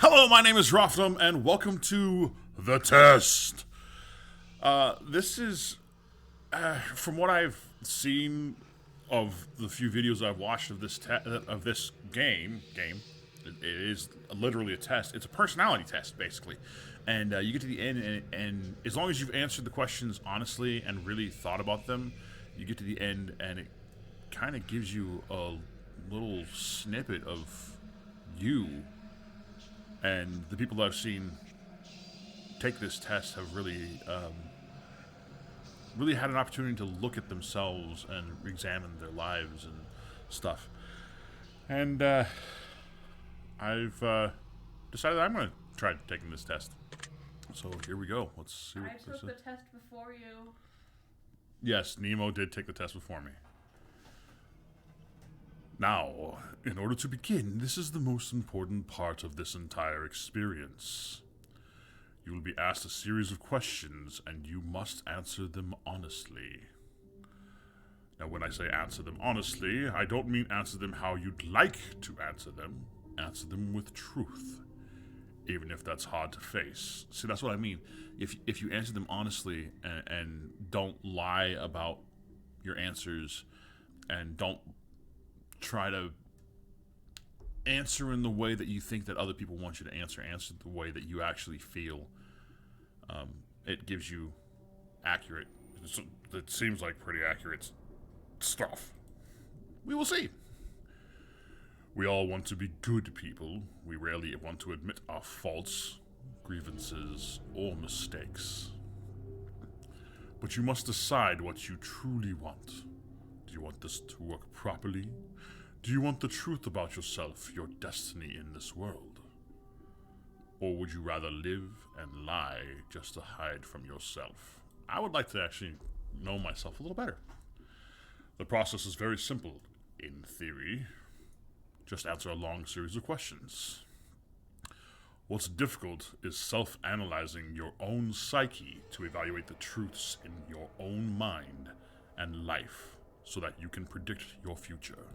Hello, my name is Roftum, and welcome to The Test. This is, from what I've seen of the few videos I've watched of this game, it is literally a test. It's a personality test, basically. And you get to the end, and as long as you've answered the questions honestly and really thought about them, you get to the end, and it kind of gives you a little snippet of you. And the people that I've seen take this test have really had an opportunity to look at themselves and examine their lives and stuff. And I've decided I'm going to try taking this test. So here we go. Let's see what I took the test before you. Yes, Nemo did take the test before me. Now, in order to begin, this is the most important part of this entire experience. You will be asked a series of questions, and you must answer them honestly. Now, when I say answer them honestly, I don't mean answer them how you'd like to answer them. Answer them with truth, even if that's hard to face. See, that's what I mean. If you answer them honestly and don't lie about your answers and don't try to answer in the way that you think that other people want you to answer the way that you actually feel, it gives you accurate, it seems like pretty accurate stuff. We will see. We all want to be good people. We rarely want to admit our faults, grievances, or mistakes. But you must decide what you truly want. Do you want this to work properly? Do you want the truth about yourself, your destiny in this world? Or would you rather live and lie just to hide from yourself? I would like to actually know myself a little better. The process is very simple, in theory. Just answer a long series of questions. What's difficult is self-analyzing your own psyche to evaluate the truths in your own mind and life so that you can predict your future.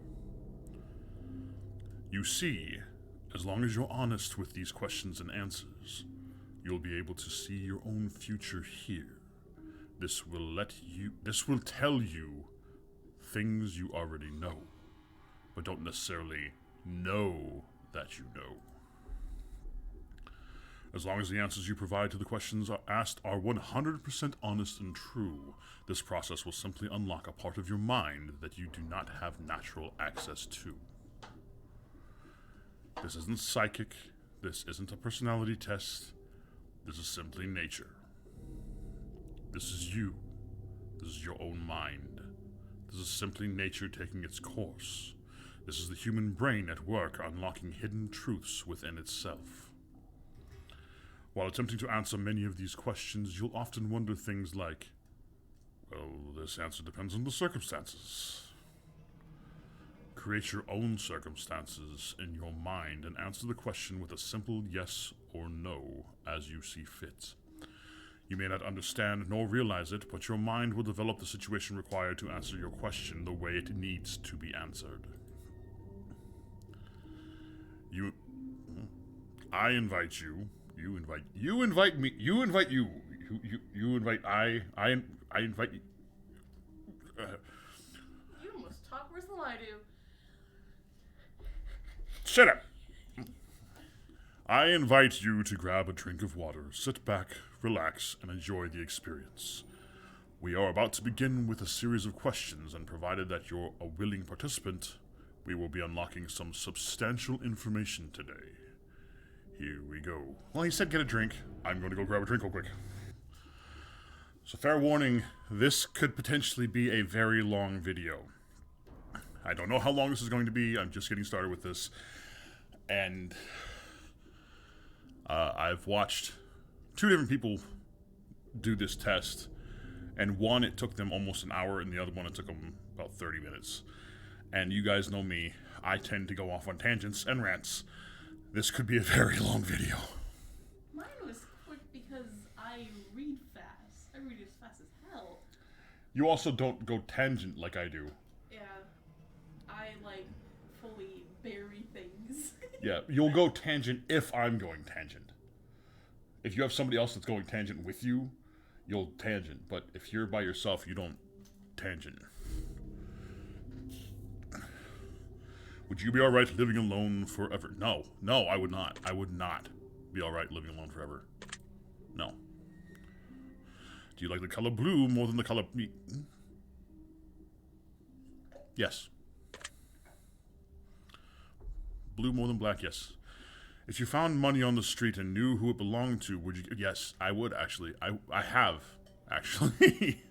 You see, as long as you're honest with these questions and answers, you'll be able to see your own future here. This will tell you things you already know, but don't necessarily know that you know. As long as the answers you provide to the questions asked are 100% honest and true, this process will simply unlock a part of your mind that you do not have natural access to. This isn't psychic. This isn't a personality test. This is simply nature. This is you. This is your own mind. This is simply nature taking its course. This is the human brain at work unlocking hidden truths within itself. While attempting to answer many of these questions, you'll often wonder things like, well, this answer depends on the circumstances. Create your own circumstances in your mind and answer the question with a simple yes or no as you see fit. You may not understand nor realize it, but your mind will develop the situation required to answer your question the way it needs to be answered. I invite you. You invite me. You invite you. You invite I invite you. You must talk worse than I do. Shut up. I invite you to grab a drink of water, sit back, relax, and enjoy the experience. We are about to begin with a series of questions, and provided that you're a willing participant, we will be unlocking some substantial information today. Here we go. Well, he said get a drink. I'm going to go grab a drink real quick. So fair warning, this could potentially be a very long video. I don't know how long this is going to be. I'm just getting started with this. And I've watched two different people do this test. And one, it took them almost an hour, and the other one, it took them about 30 minutes. And you guys know me. I tend to go off on tangents and rants. This could be a very long video. Mine was quick because I read fast. I read as fast as hell. You also don't go tangent like I do. Yeah. I, fully bury things. Yeah, you'll go tangent if I'm going tangent. If you have somebody else that's going tangent with you, you'll tangent. But if you're by yourself, you don't tangent. Would you be alright living alone forever? No. No, I would not. I would not be alright living alone forever. No. Do you like the color blue more than the color... Yes. Blue more than black, yes. If you found money on the street and knew who it belonged to, would you... Yes, I would, actually. I have, actually.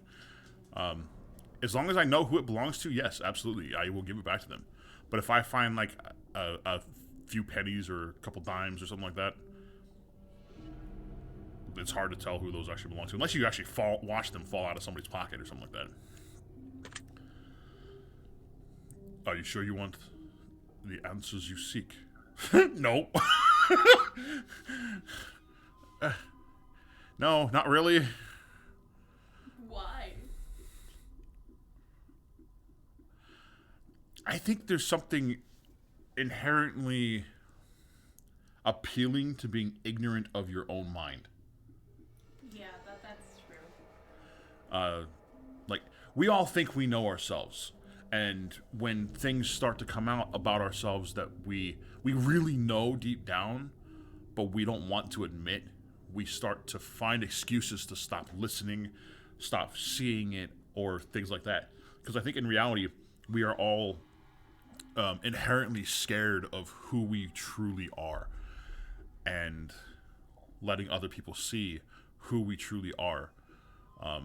As long as I know who it belongs to, yes, absolutely. I will give it back to them. But if I find, like, a few pennies or a couple dimes or something like that, it's hard to tell who those actually belong to. Unless you actually watch them fall out of somebody's pocket or something like that. Are you sure you want the answers you seek? No. No, not really. Why? I think there's something inherently appealing to being ignorant of your own mind. Yeah, that's true. Like, we all think we know ourselves. And when things start to come out about ourselves that we really know deep down, but we don't want to admit, we start to find excuses to stop listening, stop seeing it, or things like that. Because I think in reality, we are all inherently scared of who we truly are. And letting other people see who we truly are. Are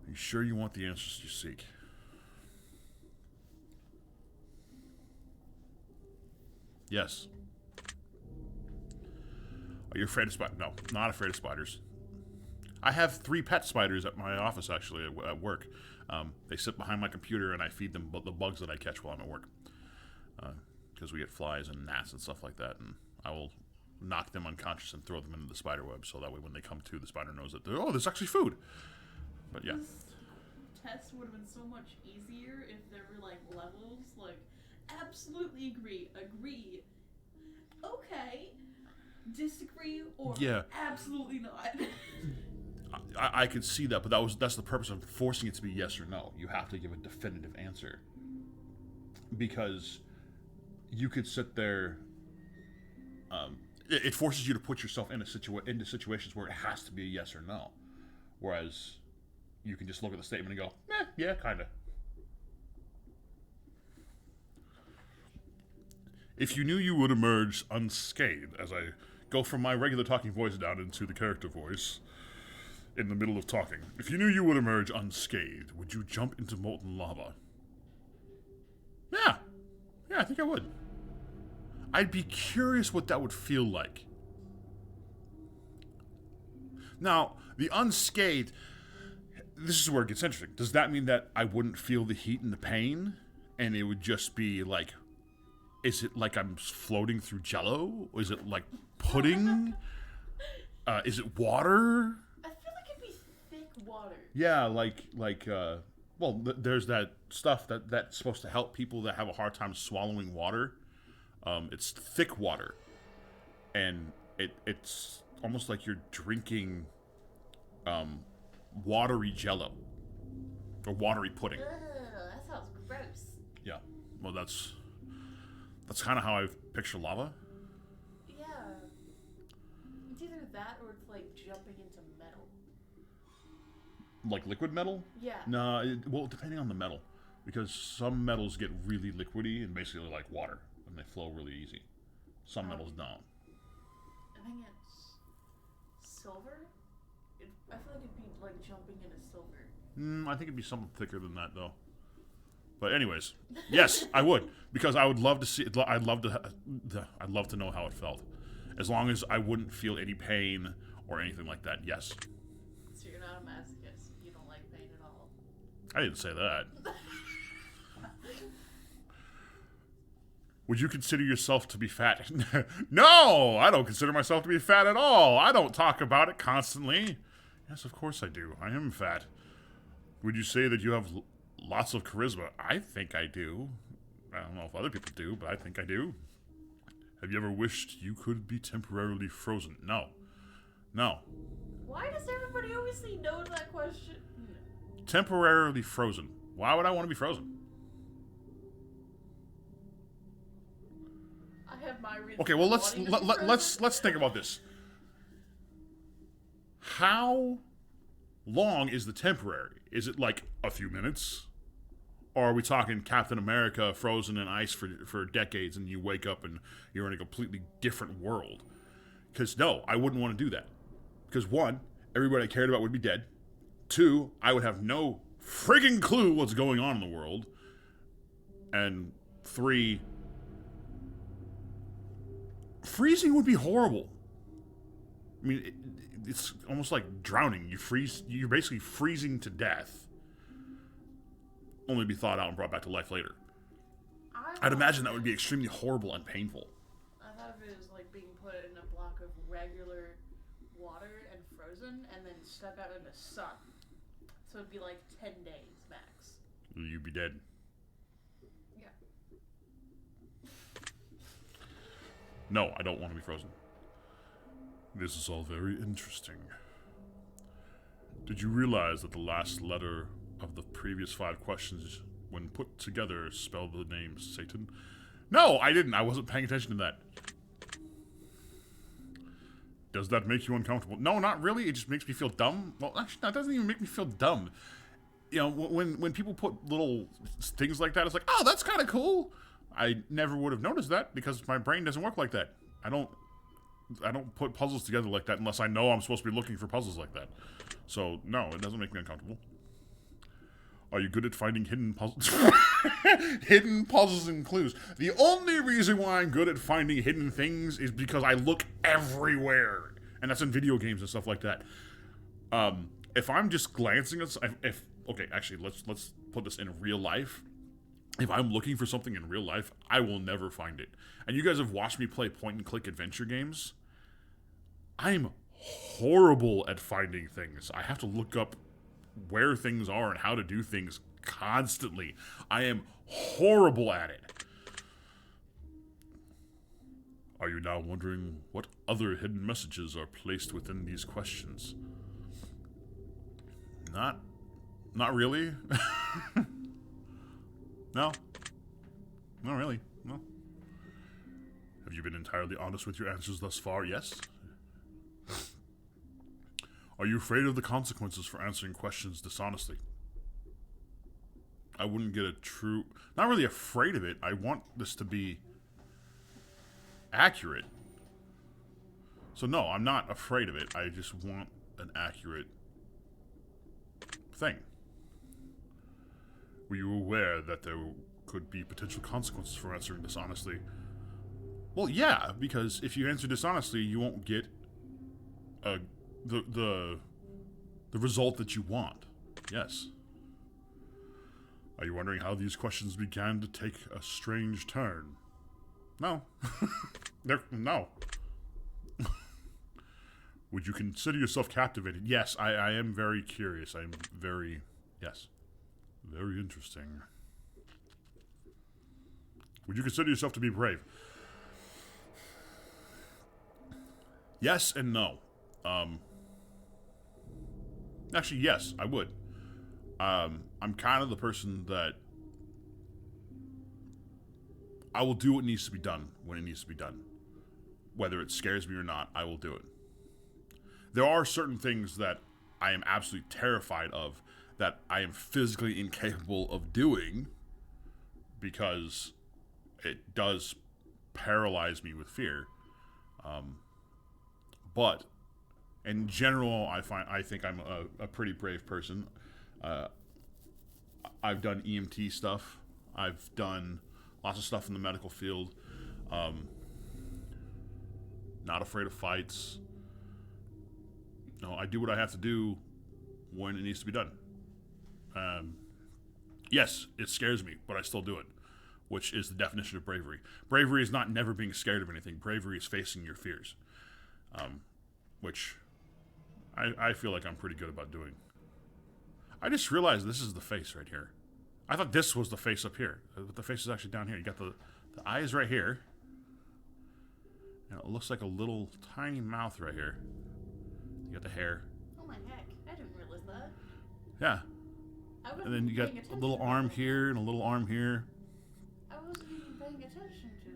you sure you want the answers you seek? Yes. Are you afraid of spiders? No, not afraid of spiders. I have 3 pet spiders at my office, actually, at work. They sit behind my computer, and I feed them the bugs that I catch while I'm at work. Because we get flies and gnats and stuff like that, and I will knock them unconscious and throw them into the spider web, so that way when they come to, the spider knows that, there's actually food. But yeah. This test would have been so much easier if there were, like, levels, like, absolutely agree, okay, disagree, or yeah, absolutely not. I could see that, but that's the purpose of forcing it to be yes or no. You have to give a definitive answer. Because you could sit there... it forces you to put yourself into situations where it has to be a yes or no. Whereas you can just look at the statement and go, yeah, kinda. If you knew you would emerge unscathed, as I go from my regular talking voice down into the character voice in the middle of talking. If you knew you would emerge unscathed, would you jump into molten lava? Yeah, I think I would. I'd be curious what that would feel like. Now, the unscathed, this is where it gets interesting. Does that mean that I wouldn't feel the heat and the pain? And it would just be like, is it like I'm floating through Jell-O? Is it like pudding? Is it water? I feel like it'd be thick water. Yeah, there's that stuff that's supposed to help people that have a hard time swallowing water. It's thick water. And it's almost like you're drinking watery Jell-O. Or watery pudding. Ugh, that sounds gross. Yeah, well that's kind of how I picture lava. Yeah. It's either that or it's like jumping into metal. Like liquid metal? Yeah. No, well, depending on the metal. Because some metals get really liquidy and basically like water. And they flow really easy. Some metals don't. I think it's silver? I feel like it'd be like jumping into silver. I think it'd be something thicker than that, though. But anyways, yes, I would, because I would love to see. I'd love to know how it felt, as long as I wouldn't feel any pain or anything like that. Yes. So you're not a masochist. You don't like pain at all. I didn't say that. Would you consider yourself to be fat? No, I don't consider myself to be fat at all. I don't talk about it constantly. Yes, of course I do. I am fat. Would you say that you have lots of charisma. I think I do. I don't know if other people do, but I think I do. Have you ever wished you could be temporarily frozen? No. No. Why does everybody always say no to that question? Temporarily frozen. Why would I want to be frozen? I have my reasons. Okay, well let's think about this. How long is the temporary? Is it like a few minutes? Or are we talking Captain America frozen in ice for decades and you wake up and you're in a completely different world? Because no, I wouldn't want to do that. Because one, everybody I cared about would be dead. Two, I would have no frigging clue what's going on in the world. And three, freezing would be horrible. I mean, it's almost like drowning. You're basically freezing to death. Only be thawed out and brought back to life later. I'd imagine that would be extremely horrible and painful. I thought of it as like being put in a block of regular water and frozen and then stuck out in the sun. So it'd be like 10 days max. You'd be dead. Yeah. No, I don't want to be frozen. This is all very interesting. Did you realize that the last letter of the previous 5 questions, when put together, spell the name Satan? No, I didn't. I wasn't paying attention to that. Does that make you uncomfortable? No, not really. It just makes me feel dumb. Well, actually, that doesn't even make me feel dumb. You know, when people put little things like that, it's like, oh, that's kind of cool. I never would have noticed that because my brain doesn't work like that. I don't put puzzles together like that unless I know I'm supposed to be looking for puzzles like that. So, no, it doesn't make me uncomfortable. Are you good at finding hidden puzzles? Hidden puzzles and clues. The only reason why I'm good at finding hidden things is because I look everywhere. And that's in video games and stuff like that. If I'm just glancing at... Okay, actually, let's put this in real life. If I'm looking for something in real life, I will never find it. And you guys have watched me play point-and-click adventure games. I'm horrible at finding things. I have to look up where things are and how to do things constantly. I am horrible at it. Are you now wondering what other hidden messages are placed within these questions? Not really. No. Not really. No. Have you been entirely honest with your answers thus far? Yes. Are you afraid of the consequences for answering questions dishonestly? I wouldn't get a true... Not really afraid of it. I want this to be accurate. So no, I'm not afraid of it. I just want an accurate thing. Were you aware that there could be potential consequences for answering dishonestly? Well, yeah, because if you answer dishonestly, you won't get the result that you want. Yes. Are you wondering how these questions began to take a strange turn? No. No. Would you consider yourself captivated? Yes, I am very curious. I'm very... Yes. Very interesting. Would you consider yourself to be brave? Yes and no. Actually, yes, I would. I'm kind of the person that I will do what needs to be done when it needs to be done. Whether it scares me or not, I will do it. There are certain things that I am absolutely terrified of that I am physically incapable of doing because it does paralyze me with fear. But in general, I think I'm a pretty brave person. I've done EMT stuff. I've done lots of stuff in the medical field. Not afraid of fights. No, I do what I have to do when it needs to be done. Yes, it scares me, but I still do it, which is the definition of bravery. Bravery is not never being scared of anything. Bravery is facing your fears, which I feel like I'm pretty good about doing. I just realized this is the face right here. I thought this was the face up here. But the face is actually down here. You got the eyes right here. And it looks like a little tiny mouth right here. You got the hair. Oh my heck! I didn't realize that. Yeah. And then you got a little arm here and a little arm here. I wasn't even paying attention to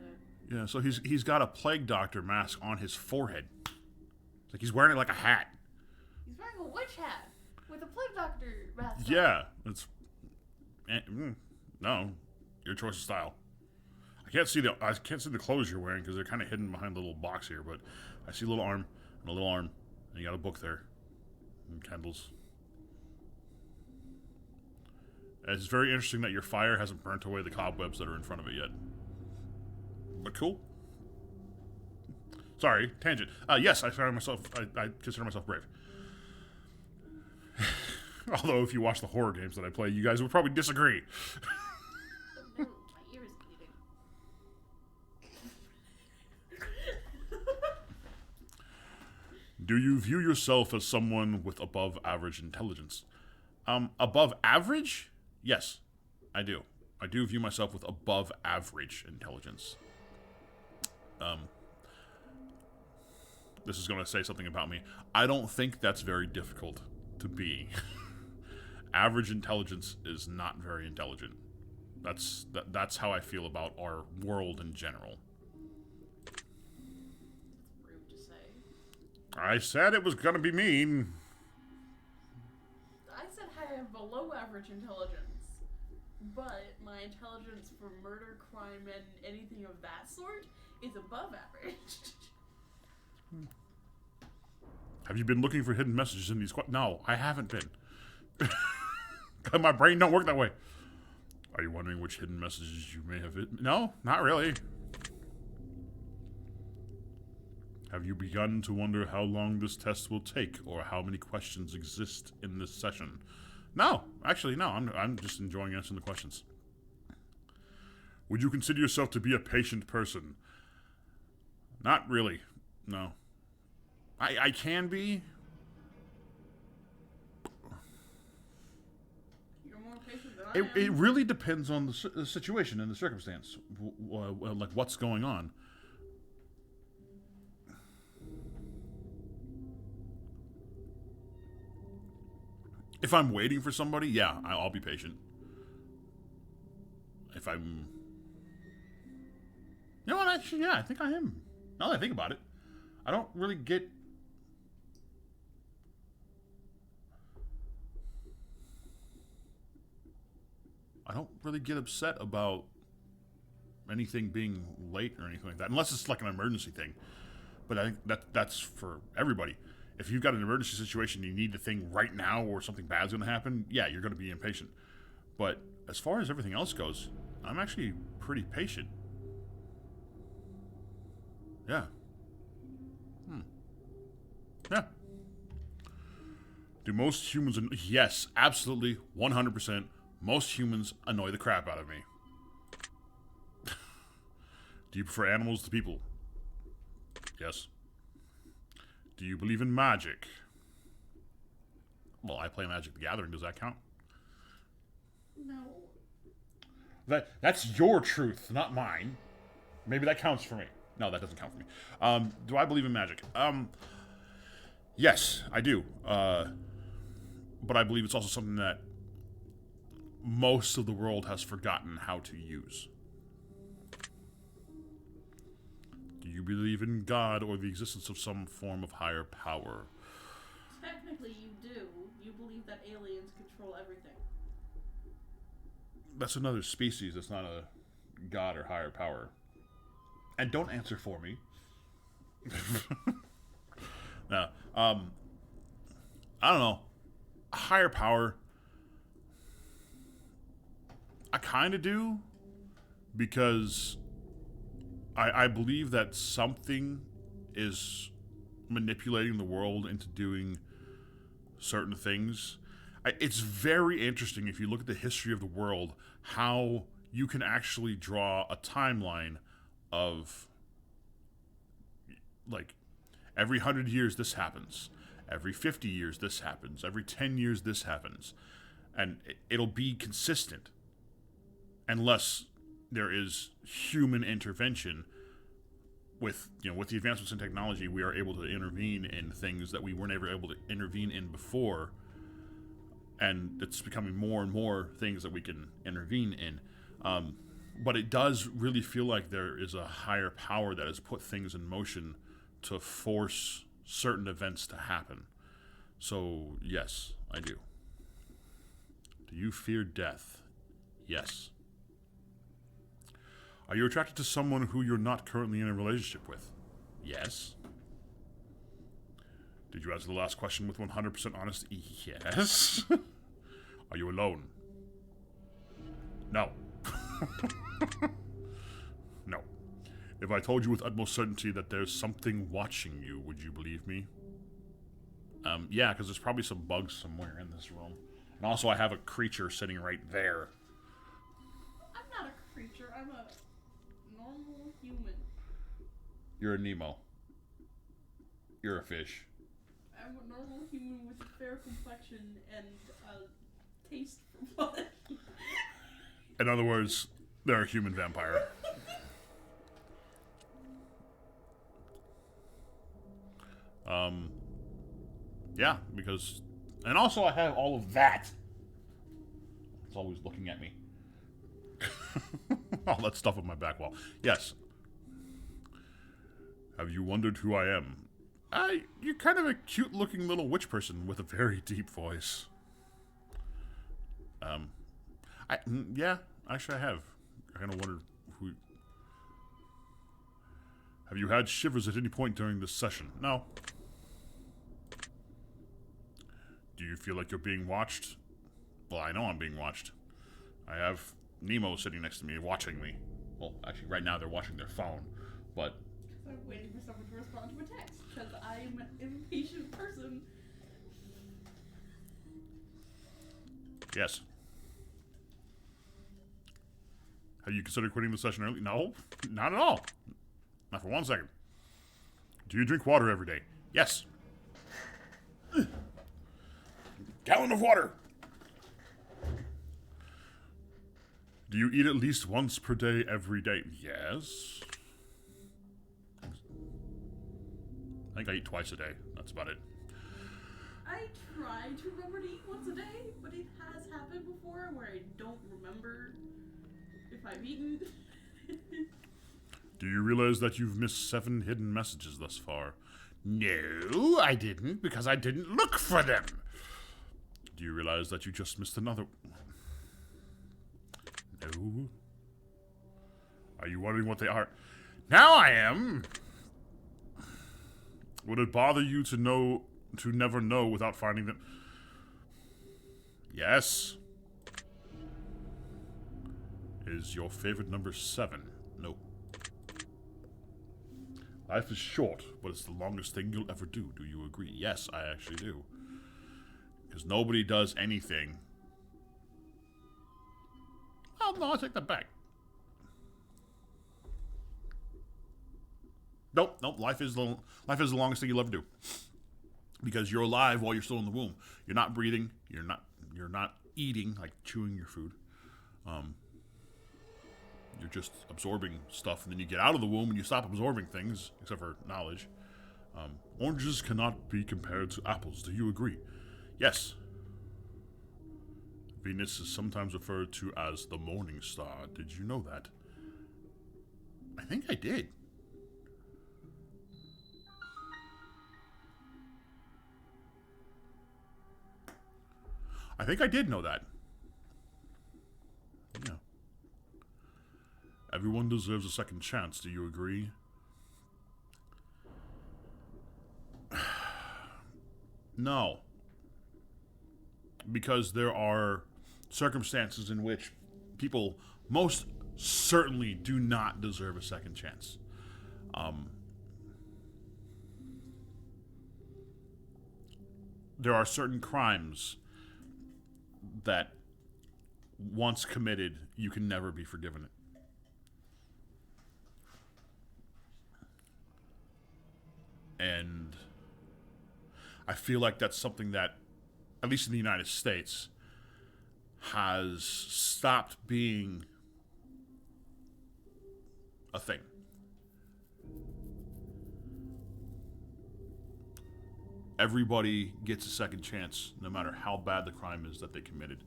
that. Yeah, so he's got a plague doctor mask on his forehead. It's like he's wearing it like a hat. He's wearing a witch hat with a plague doctor mask. Yeah, it's no, your choice of style. I can't see the clothes you're wearing because they're kind of hidden behind the little box here. But I see a little arm and a little arm, and you got a book there and candles. It's very interesting that your fire hasn't burnt away the cobwebs that are in front of it yet. But cool. Sorry, tangent. Yes, I consider myself brave. Although, if you watch the horror games that I play, you guys would probably disagree. No, my ear is bleeding. Do you view yourself as someone with above average intelligence? Above average? Yes, I do. I do view myself with above average intelligence. This is going to say something about me. I don't think that's very difficult to be. Average intelligence is not very intelligent. That's how I feel about our world in general. Rude to say. I said it was going to be mean. I said I have below average intelligence, but my intelligence for murder, crime, and anything of that sort is above average. Have you been looking for hidden messages in these No, I haven't been. My brain don't work that way. Are you wondering which hidden messages you may have hidden? No, not really. Have you begun to wonder how long this test will take or how many questions exist in this session? No, actually, no. I'm just enjoying answering the questions. Would you consider yourself to be a patient person? Not really. No. I can be. You're more patient than I am. It really depends on the situation and the circumstance. Like what's going on. If I'm waiting for somebody, yeah, I'll be patient. If I'm... You know what, actually, yeah, I think I am. Now that I think about it. I don't really get... I don't really get upset about anything being late or anything like that. Unless it's like an emergency thing. But I think that's for everybody. If you've got an emergency situation, you need the thing right now or something bad's going to happen, yeah, you're going to be impatient. But as far as everything else goes, I'm actually pretty patient. Yeah. Yeah. Do most humans... Yes, absolutely, 100%. Most humans annoy the crap out of me. Do you prefer animals to people? Yes. Do you believe in magic? Well, I play Magic the Gathering. Does that count? No. That's your truth, not mine. Maybe that counts for me. No, that doesn't count for me. Do I believe in magic? Yes, I do. But I believe it's also something that most of the world has forgotten how to use. Do you believe in God or the existence of some form of higher power? Technically, you do. You believe that aliens control everything. That's another species. That's not a God or higher power. And don't answer for me. No. I don't know. A higher power. I kind of do. Because I believe that something is manipulating the world into doing certain things. It's very interesting if you look at the history of the world, how you can actually draw a timeline of, like, every 100 years this happens, every 50 years this happens, every 10 years this happens, and it'll be consistent. unless there is human intervention. With with the advancements in technology, we are able to intervene in things that we were never able to intervene in before, and it's becoming more and more things that we can intervene in. But it does really feel like there is a higher power that has put things in motion to force certain events to happen. So yes, I do. Do you fear death? Yes. Are you attracted to someone who you're not currently in a relationship with? Yes. Did you answer the last question with 100% honesty? Yes. Are you alone? No. No. If I told you with utmost certainty that there's something watching you, would you believe me? Yeah, because there's probably some bugs somewhere in this room. And also I have a creature sitting right there. I'm not a creature, I'm a normal human. You're a Nemo. You're a fish. I'm a normal human with a fair complexion and a taste for blood. In other words, they're a human vampire. Yeah, because... And also I have all of that. It's always looking at me. All that stuff on my back wall. Yes. Have you wondered who I am? You're kind of a cute-looking little witch person with a very deep voice. Yeah, actually I have. I kind of wondered who... Have you had shivers at any point during this session? No. Do you feel like you're being watched? Well, I know I'm being watched. I have Nemo sitting next to me, watching me. Well, actually, right now they're watching their phone, but... I'm waiting for someone to respond to a text, because I'm an impatient person. Yes. Have you considered quitting the session early? No, not at all. Not for 1 second. Do you drink water every day? Yes. Gallon of water. Do you eat at least once per day every day? Yes. I think I eat twice a day. That's about it. I try to remember to eat once a day, but it has happened before where I don't remember if I've eaten. Do you realize that you've missed 7 hidden messages thus far? No, I didn't, because I didn't look for them. Do you realize that you just missed another? No. Are you wondering what they are? Now I am. Would it bother you to never know without finding them? Yes. Is your favorite number 7? No. Life is short, but it's the longest thing you'll ever do. Do you agree? Yes, I actually do. Because nobody does anything. Oh, no, I take that back. Nope. Life is the longest thing you'll ever do. Because you're alive while you're still in the womb. You're not breathing. You're not eating, like chewing your food. You're just absorbing stuff, and then you get out of the womb and you stop absorbing things, except for knowledge. Oranges cannot be compared to apples. Do you agree? Yes. Venus is sometimes referred to as the morning star. Did you know that? I think I did. I think I did know that. Yeah. Everyone deserves a second chance. Do you agree? No. Because there are circumstances in which people most certainly do not deserve a second chance. There are certain crimes that once committed, you can never be forgiven it. And I feel like that's something that, at least in the United States, has stopped being a thing. Everybody gets a second chance, no matter how bad the crime is that they committed.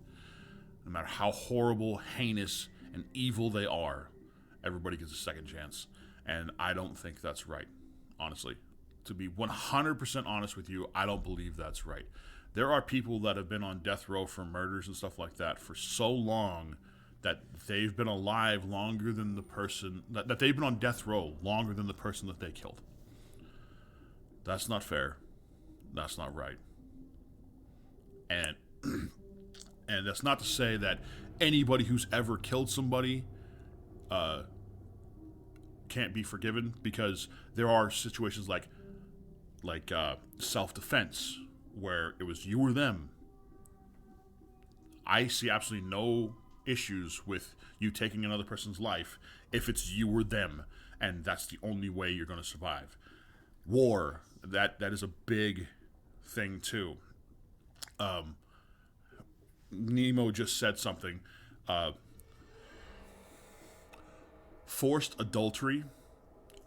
No matter how horrible, heinous, and evil they are, everybody gets a second chance. And I don't think that's right, honestly. To be 100% honest with you, I don't believe that's right. There are people that have been on death row for murders and stuff like that for so long that they've been alive longer than the person, that they've been on death row longer than the person that they killed. That's not fair. That's not right. And and that's not to say that anybody who's ever killed somebody can't be forgiven, because there are situations like self-defense where it was you or them. I see absolutely no issues with you taking another person's life if it's you or them, and that's the only way you're going to survive. War, that is a big thing too. Nemo just said something. Forced adultery.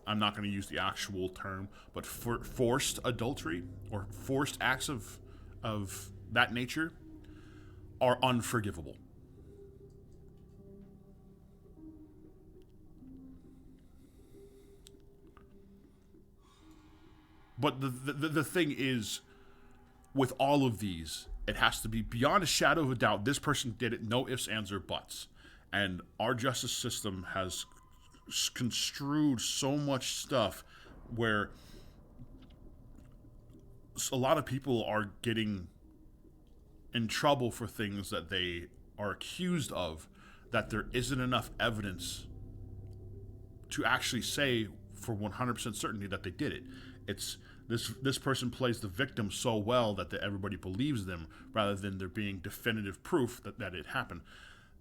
I'm not going to use the actual term, but forced adultery or forced acts of that nature are unforgivable. But the thing is, with all of these, it has to be beyond a shadow of a doubt. This person did it, no ifs, ands, or buts. And our justice system has construed so much stuff where a lot of people are getting in trouble for things that they are accused of, that there isn't enough evidence to actually say for 100% certainty that they did it. It's this person plays the victim so well that everybody believes them, rather than there being definitive proof that it happened.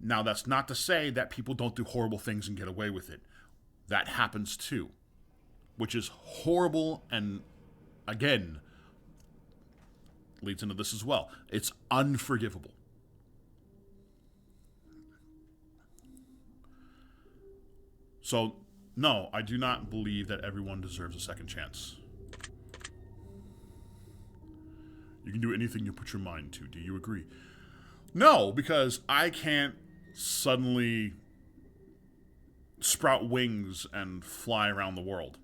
Now, that's not to say that people don't do horrible things and get away with it. That happens too, which is horrible, and again, leads into this as well. It's unforgivable. So, no, I do not believe that everyone deserves a second chance. You can do anything you put your mind to. Do you agree? No, because I can't suddenly sprout wings and fly around the world.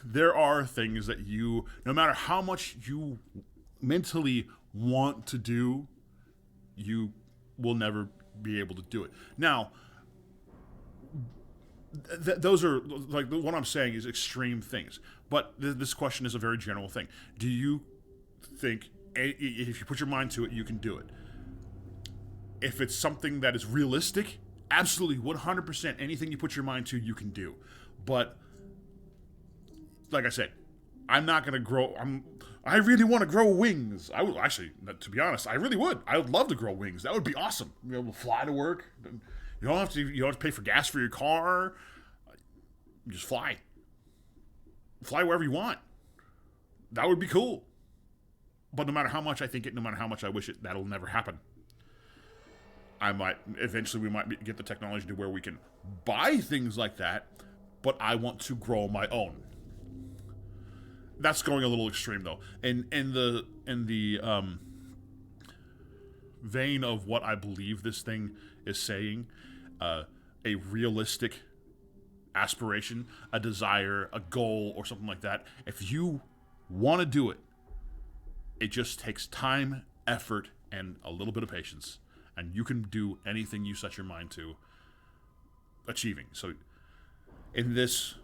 There are things that you, no matter how much you mentally want to do, you will never be able to do it. Now, those are, like, what I'm saying is extreme things. But this question is a very general thing. Do you think, if you put your mind to it, you can do it? If it's something that is realistic, absolutely, 100%, anything you put your mind to, you can do. But, like I said, I'm not going to grow, I really want to grow wings. I would, actually, to be honest, I really would. I would love to grow wings. That would be awesome. Be able to fly to work. You don't have to pay for gas for your car. You just fly. Fly wherever you want. That would be cool. But no matter how much I think it, no matter how much I wish it, that'll never happen. Eventually we might get the technology to where we can buy things like that, but I want to grow my own. That's going a little extreme though. In the vein of what I believe this thing is saying, a realistic aspiration, a desire, a goal, or something like that, if you want to do it, it just takes time, effort, and a little bit of patience, and you can do anything you set your mind to achieving. So in this,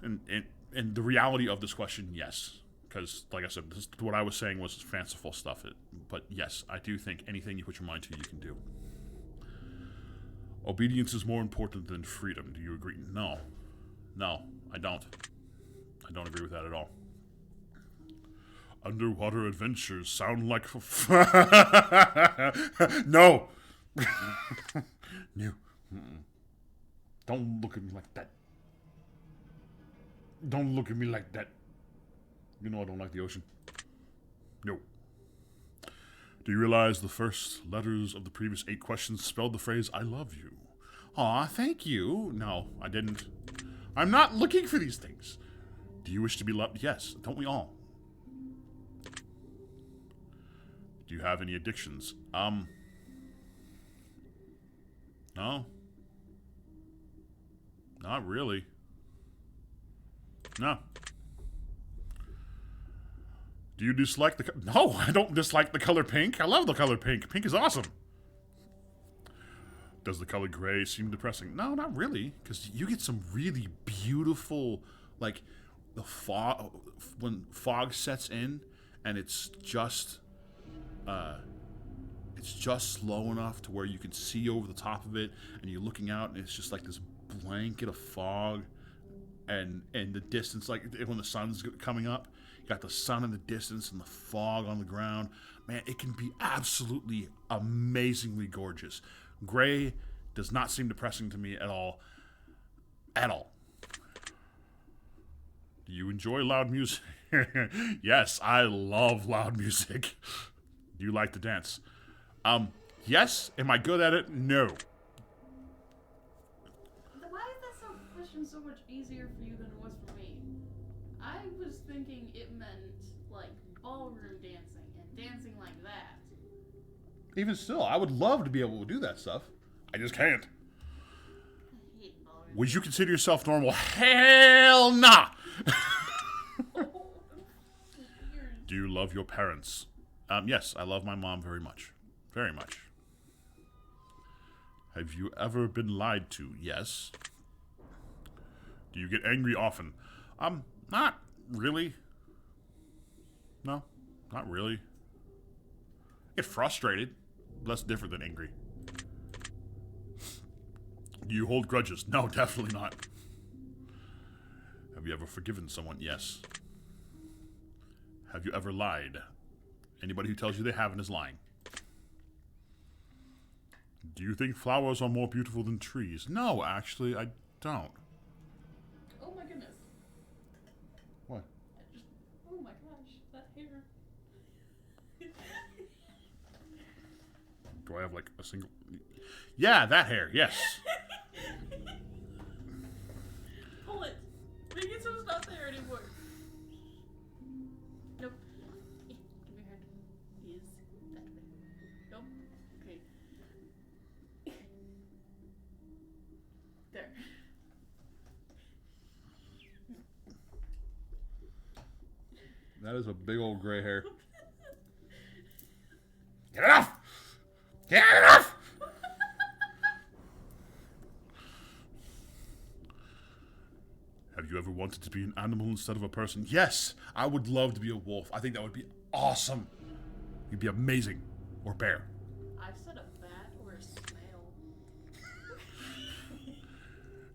in the reality of this question, yes, because like I said, what I was saying was fanciful stuff, but yes, I do think anything you put your mind to, you can do. Obedience is more important than freedom. Do you agree? No, I don't. I don't agree with that at all. Underwater adventures sound like... No! No. Mm-mm. Don't look at me like that. Don't look at me like that. You know I don't like the ocean. No. Do you realize the first letters of the previous 8 questions spelled the phrase, I love you? Aw, thank you. No, I didn't. I'm not looking for these things. Do you wish to be loved? Yes, don't we all? Do you have any addictions? No. Not really. No. Do you dislike the... No, I don't dislike the color pink. I love the color pink. Pink is awesome. Does the color gray seem depressing? No, not really. Because you get some really beautiful... Like, the fog... When fog sets in, and it's just... It's just slow enough to where you can see over the top of it, and you're looking out, and it's just like this blanket of fog, and the distance, like when the sun's coming up, you got the sun in the distance and the fog on the ground. Man, it can be absolutely amazingly gorgeous. Gray does not seem depressing to me at all. At all. Do you enjoy loud music? Yes, I love loud music. Do you like to dance? Yes. Am I good at it? No. Why is that question so much easier for you than it was for me? I was thinking it meant, like, ballroom dancing and dancing like that. Even still, I would love to be able to do that stuff. I just can't. I hate ballroom. Would you consider yourself normal? Hell nah! Do you love your parents? Yes, I love my mom very much. Very much. Have you ever been lied to? Yes. Do you get angry often? Not really. No, not really. Get frustrated. Less different than angry. Do you hold grudges? No, definitely not. Have you ever forgiven someone? Yes. Have you ever lied? Anybody who tells you they haven't is lying. Do you think flowers are more beautiful than trees? No, actually, I don't. Oh my goodness. What? Oh my gosh, that hair. Do I have like a single... Yeah, that hair, yes. Pull it. Make it so it's not there anymore. Nope. Give me your hand. Is that way? Nope. Okay. There. That is a big old gray hair. Get it off! Get it off! Have you ever wanted to be an animal instead of a person? Yes, I would love to be a wolf. I think that would be awesome. You'd be amazing. Or bear. I said a bat or a snail.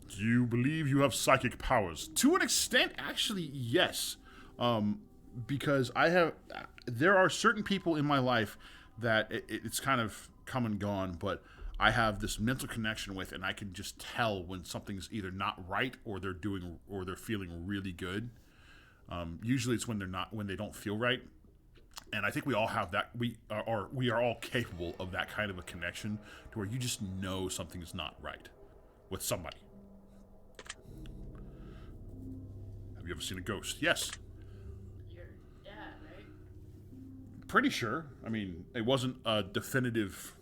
Do you believe you have psychic powers? To an extent, actually, yes. Because there are certain people in my life that it's kind of come and gone, but I have this mental connection with, and I can just tell when something's either not right or they're feeling really good. Usually it's when they don't feel right. And I think we all have that. We are all capable of that kind of a connection to where you just know something's not right with somebody. Have you ever seen a ghost? Yes. Your dad, right? Pretty sure. I mean, it wasn't a definitive,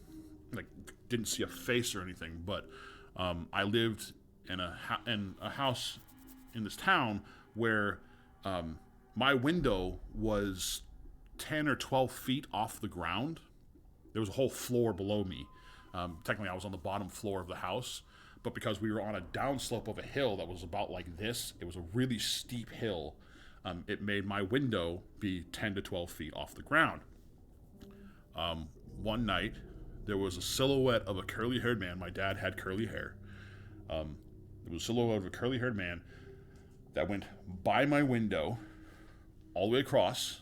like, didn't see a face or anything, but I lived in a house in this town where my window was 10 or 12 feet off the ground. There was a whole floor below me. Technically, I was on the bottom floor of the house, but because we were on a downslope of a hill that was about like this, it was a really steep hill. It made my window be 10 to 12 feet off the ground. One night, there was a silhouette of a curly-haired man. My dad had curly hair. There was a silhouette of a curly-haired man that went by my window, all the way across,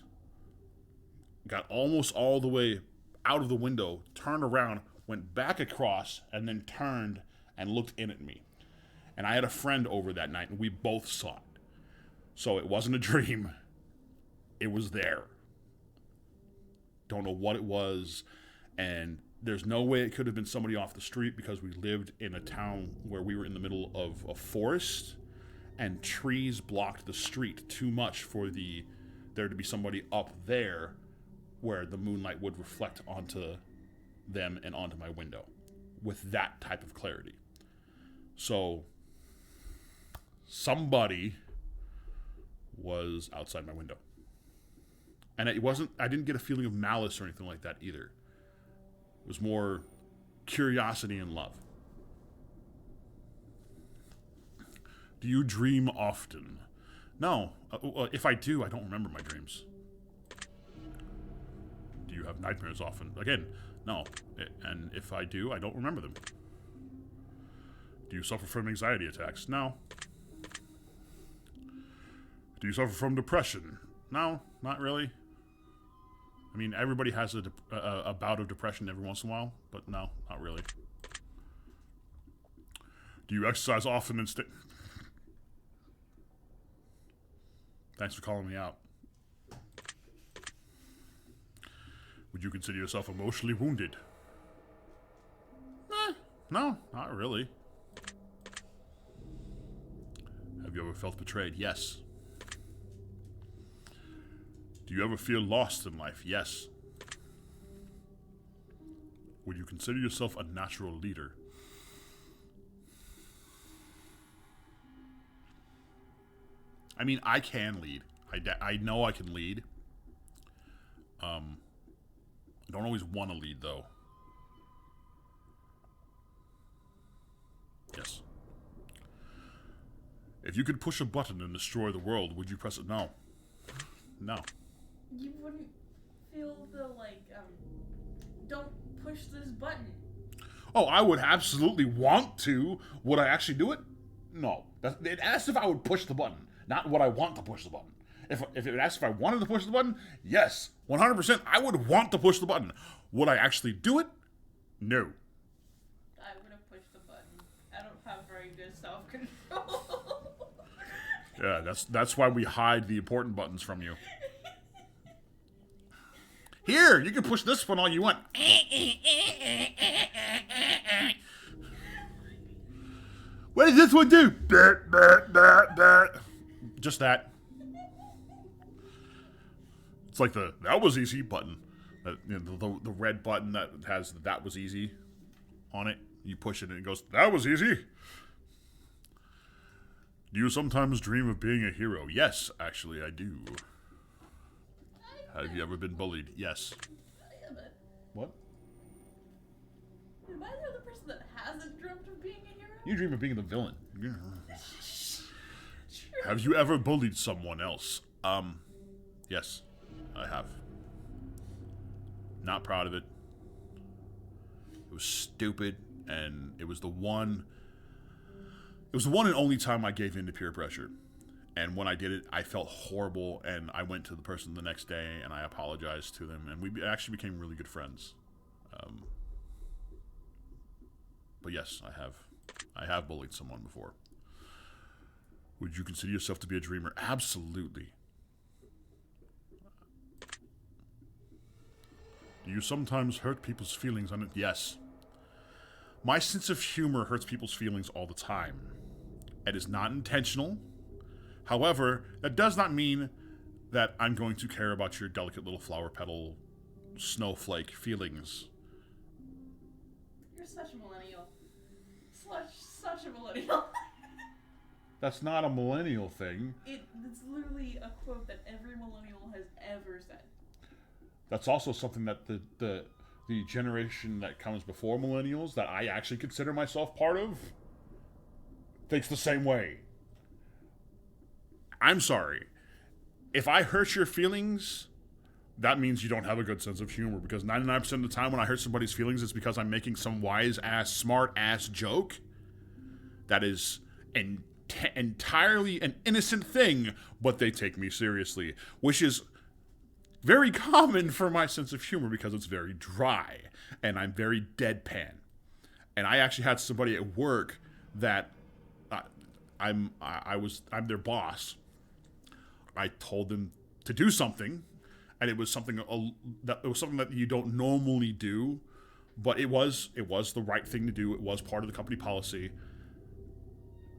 got almost all the way out of the window, turned around, went back across, and then turned and looked in at me. And I had a friend over that night, and we both saw it. So it wasn't a dream. It was there. Don't know what it was. And There's no way it could have been somebody off the street because we lived in a town where we were in the middle of a forest and trees blocked the street too much for there to be somebody up there where the moonlight would reflect onto them and onto my window with that type of clarity. So somebody was outside my window. And I didn't get a feeling of malice or anything like that either. It was more curiosity and love. Do you dream often? No. If I do, I don't remember my dreams. Do you have nightmares often? Again, no. And if I do, I don't remember them. Do you suffer from anxiety attacks? No. Do you suffer from depression? No, not really. I mean, everybody has a bout of depression every once in a while, but no, not really. Do you exercise often and Thanks for calling me out. Would you consider yourself emotionally wounded? No, not really. Have you ever felt betrayed? Yes. Do you ever feel lost in life? Yes. Would you consider yourself a natural leader? I mean, I can lead. I know I can lead. I don't always want to lead, though. Yes. If you could push a button and destroy the world, would you press it? No. No. You wouldn't feel the, don't push this button. Oh, I would absolutely want to. Would I actually do it? No. It asked if I would push the button, not would I want to push the button. If it asked if I wanted to push the button, yes, 100%, I would want to push the button. Would I actually do it? No. I would have pushed the button. I don't have very good self-control. Yeah, that's why we hide the important buttons from you. Here, you can push this one all you want. What does this one do? Just that. It's like the "that was easy" button. The red button that has the "that was easy" on it. You push it and it goes, "That was easy." Do you sometimes dream of being a hero? Yes, actually, I do. Have you ever been bullied? Yes. I haven't. What? Am I the other person that hasn't dreamt of being a hero? You dream of being the villain. Have you ever bullied someone else? Yes, I have. Not proud of it. It was stupid, and it was the one and only time I gave in to peer pressure. And when I did it, I felt horrible, and I went to the person the next day, and I apologized to them, and we actually became really good friends. But yes, I have bullied someone before. Would you consider yourself to be a dreamer? Absolutely. Do you sometimes hurt people's feelings on it? Yes. My sense of humor hurts people's feelings all the time. It is not intentional. However, that does not mean that I'm going to care about your delicate little flower petal snowflake feelings. You're such a millennial. Such a millennial. That's not a millennial thing. It's literally a quote that every millennial has ever said. That's also something that the generation that comes before millennials, that I actually consider myself part of, thinks the same way. I'm sorry. If I hurt your feelings, that means you don't have a good sense of humor, because 99% of the time when I hurt somebody's feelings, it's because I'm making some wise-ass, smart-ass joke that is entirely an innocent thing, but they take me seriously, which is very common for my sense of humor because it's very dry, and I'm very deadpan. And I actually had somebody at work that I'm their boss. I told them to do something, and it was something that you don't normally do, But it was the right thing to do. It was part of the company policy.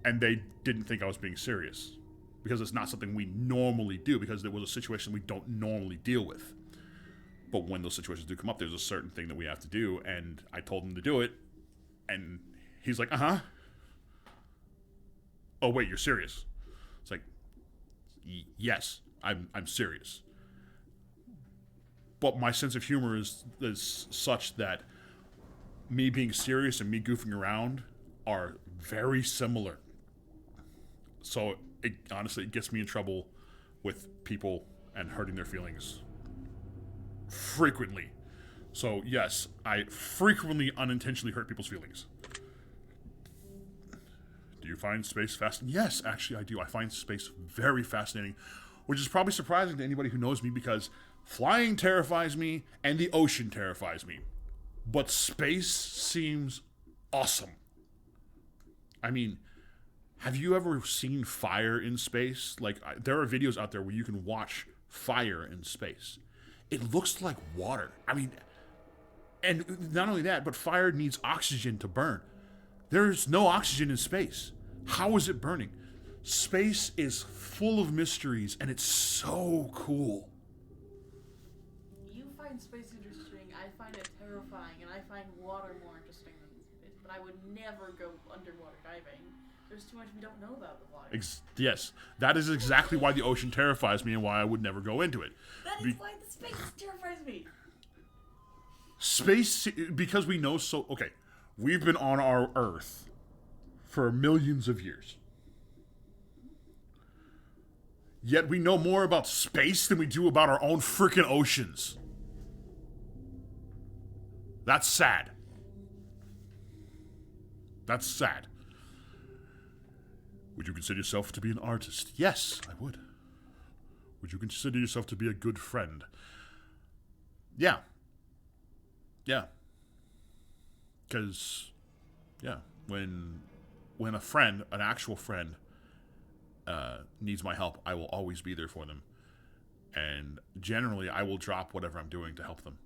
And they didn't think I was being serious. Because it's not something we normally do, because it was a situation we don't normally deal with. But when those situations do come up, there's a certain thing that we have to do, and I told him to do it, and he's like, uh-huh. Oh, wait, you're serious? It's like, yes, I'm serious. But my sense of humor is such that me being serious and me goofing around are very similar. So honestly, it gets me in trouble with people and hurting their feelings frequently. So yes, I frequently unintentionally hurt people's feelings. Do you find space fascinating? Yes, actually I do. I find space very fascinating, which is probably surprising to anybody who knows me, because flying terrifies me and the ocean terrifies me. But space seems awesome. I mean, have you ever seen fire in space? Like, there are videos out there where you can watch fire in space. It looks like water. I mean, and not only that, but fire needs oxygen to burn. There's no oxygen in space. How is it burning? Space is full of mysteries, and it's so cool. You find space interesting, I find it terrifying, and I find water more interesting than space, but I would never go underwater diving. There's too much we don't know about the water. Yes, that is exactly why the ocean terrifies me and why I would never go into it. That is why the space terrifies me. Space, because we know so... Okay, we've been on our Earth for millions of years. Yet we know more about space than we do about our own freaking oceans. That's sad. That's sad. Would you consider yourself to be an artist? Yes, I would. Would you consider yourself to be a good friend? Yeah. Yeah. Because, yeah, when a friend, an actual friend, needs my help, I will always be there for them. And generally, I will drop whatever I'm doing to help them.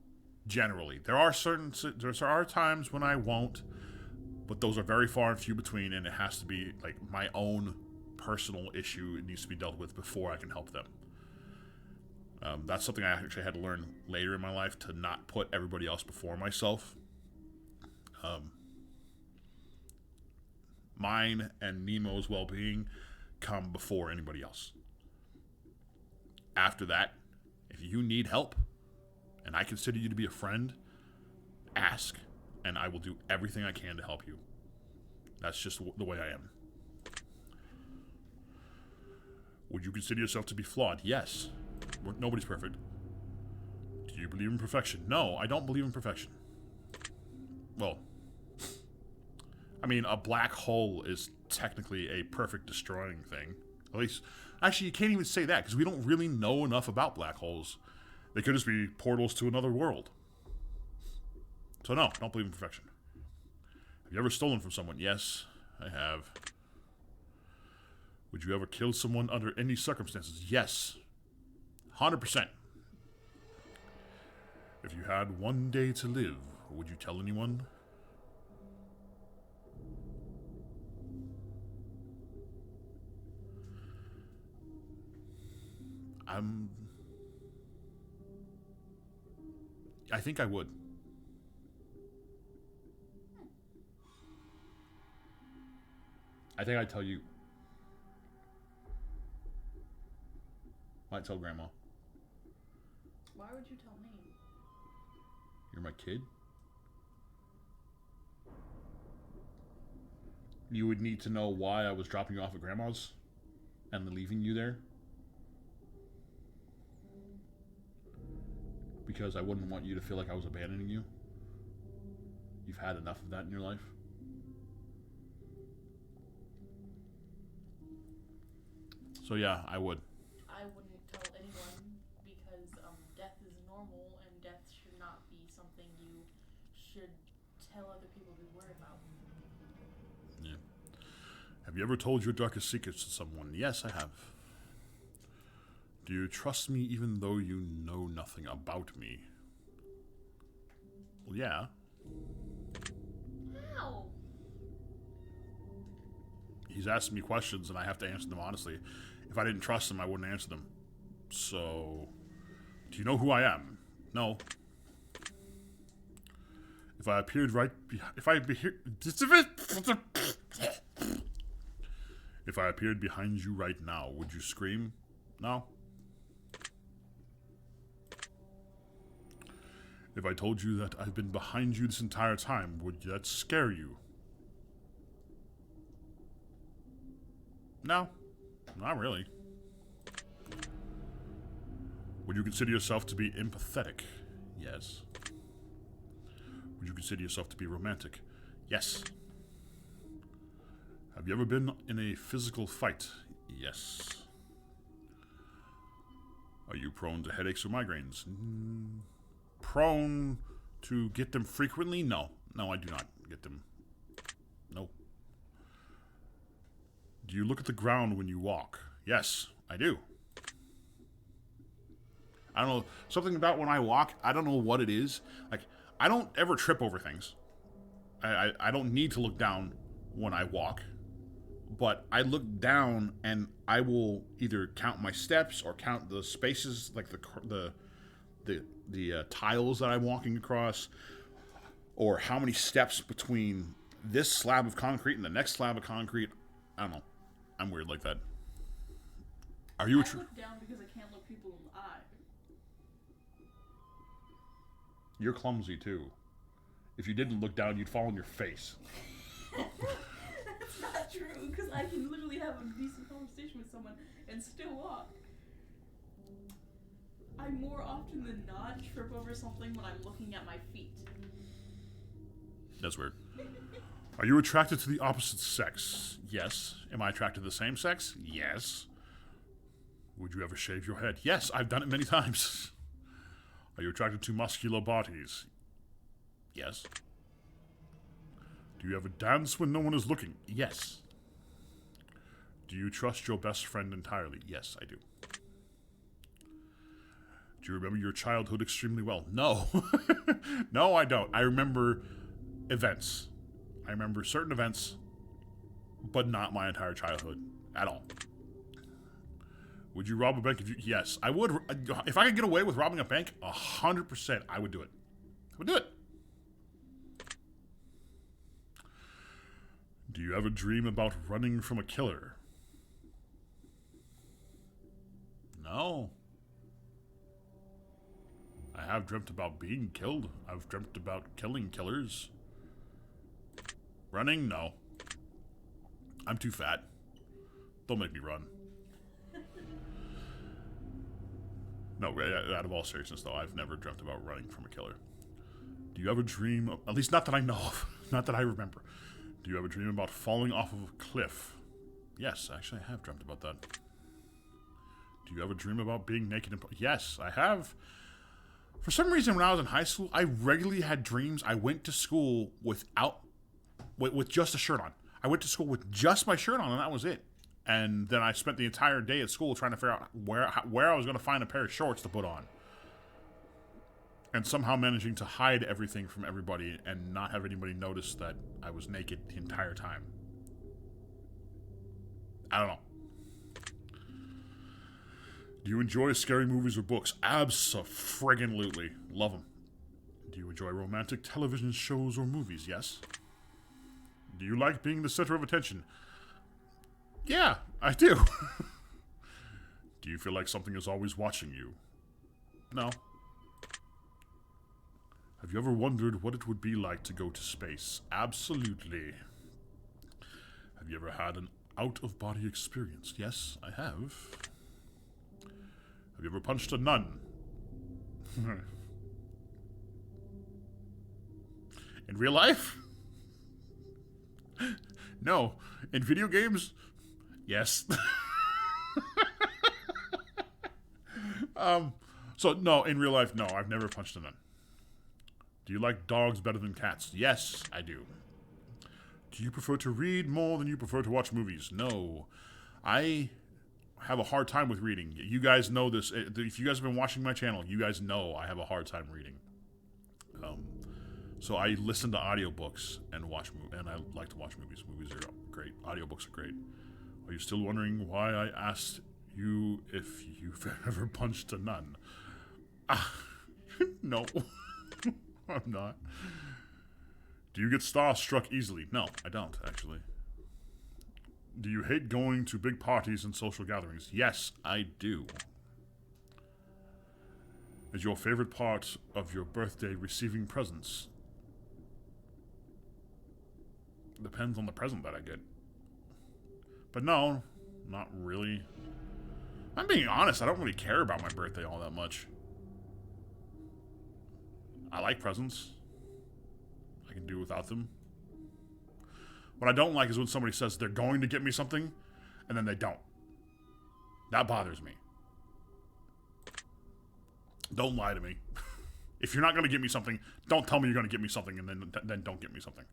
Generally. There are times when I won't, but those are very far and few between, and it has to be like my own personal issue. It needs to be dealt with before I can help them. That's something I actually had to learn later in my life, to not put everybody else before myself. Mine and Nemo's well-being come before anybody else. After that, if you need help, and I consider you to be a friend, ask, and I will do everything I can to help you. That's just the way I am. Would you consider yourself to be flawed? Yes. Nobody's perfect. Do you believe in perfection? No, I don't believe in perfection. Well, I mean, a black hole is technically a perfect destroying thing. At least, actually, you can't even say that, because we don't really know enough about black holes. They could just be portals to another world. So no, I don't believe in perfection. Have you ever stolen from someone? Yes, I have. Would you ever kill someone under any circumstances? Yes. 100%. If you had one day to live, would you tell anyone? I think I would. I think I'd tell you. Might tell Grandma. Why would you tell me? You're my kid? You would need to know why I was dropping you off at Grandma's and leaving you there. Because I wouldn't want you to feel like I was abandoning you. You've had enough of that in your life. So yeah, I would. I wouldn't tell anyone, because death is normal, and death should not be something you should tell other people to worry about. Yeah. Have you ever told your darkest secrets to someone? Yes, I have. Do you trust me even though you know nothing about me? Well, yeah. He's asking me questions, and I have to answer them honestly. If I didn't trust him, I wouldn't answer them. So, do you know who I am? No. If I appeared right... If I appeared behind you right now, would you scream? No. If I told you that I've been behind you this entire time, would that scare you? No. Not really. Would you consider yourself to be empathetic? Yes. Would you consider yourself to be romantic? Yes. Have you ever been in a physical fight? Yes. Are you prone to headaches or migraines? Prone to get them frequently? No. No, I do not get them. No. Do you look at the ground when you walk? Yes, I do. I don't know. Something about when I walk, I don't know what it is. Like, I don't ever trip over things. I don't need to look down when I walk. But I look down and I will either count my steps or count the spaces, like the tiles that I'm walking across, or how many steps between this slab of concrete and the next slab of concrete. I don't know. I'm weird like that. Are you I look down because I can't look people in the eye. You're clumsy too. If you didn't look down, you'd fall on your face. That's not true, because I can literally have a decent conversation with someone and still walk. I more often than not trip over something when I'm looking at my feet. That's weird. Are you attracted to the opposite sex? Yes. Am I attracted to the same sex? Yes. Would you ever shave your head? Yes, I've done it many times. Are you attracted to muscular bodies? Yes. Do you ever dance when no one is looking? Yes. Do you trust your best friend entirely? Yes, I do. Do you remember your childhood extremely well? No. No, I don't. I remember events. I remember certain events, but not my entire childhood at all. Would you rob a bank if you... Yes, I would. If I could get away with robbing a bank, 100% I would do it. I would do it. Do you ever dream about running from a killer? No. I have dreamt about being killed. I've dreamt about killing killers. Running? No. I'm too fat. Don't make me run. No, out of all seriousness though, I've never dreamt about running from a killer. Do you ever dream of, at least not that I know of, not that I remember. Do you ever dream about falling off of a cliff? Yes, actually I have dreamt about that. Do you ever dream about being naked? Yes, I have. For some reason, when I was in high school, I regularly had dreams. I went to school with just a shirt on. I went to school with just my shirt on, and that was it. And then I spent the entire day at school trying to figure out where I was going to find a pair of shorts to put on. And somehow managing to hide everything from everybody and not have anybody notice that I was naked the entire time. I don't know. Do you enjoy scary movies or books? Abso-friggin-lutely. Love them. Do you enjoy romantic television shows or movies? Yes. Do you like being the center of attention? Yeah, I do. Do you feel like something is always watching you? No. Have you ever wondered what it would be like to go to space? Absolutely. Have you ever had an out-of-body experience? Yes, I have. Have you ever punched a nun? In real life? No. In video games? Yes. So no, in real life, no, I've never punched a nun. Do you like dogs better than cats? Yes, I do. Do you prefer to read more than you prefer to watch movies? No. I have a hard time with reading. You guys know this. If you guys have been watching my channel, you guys know I have a hard time reading. So I listen to audiobooks and I like to watch movies. Movies are great. Audiobooks are great. Are you still wondering why I asked you if you've ever punched a nun? No. I'm not. Do you get starstruck easily? No, I don't, actually. Do you hate going to big parties and social gatherings? Yes, I do. Is your favorite part of your birthday receiving presents? Depends on the present that I get. But no, not really. I'm being honest, I don't really care about my birthday all that much. I like presents. I can do without them. What I don't like is when somebody says they're going to get me something, and then they don't. That bothers me. Don't lie to me. If you're not going to get me something, don't tell me you're going to get me something, and then don't get me something.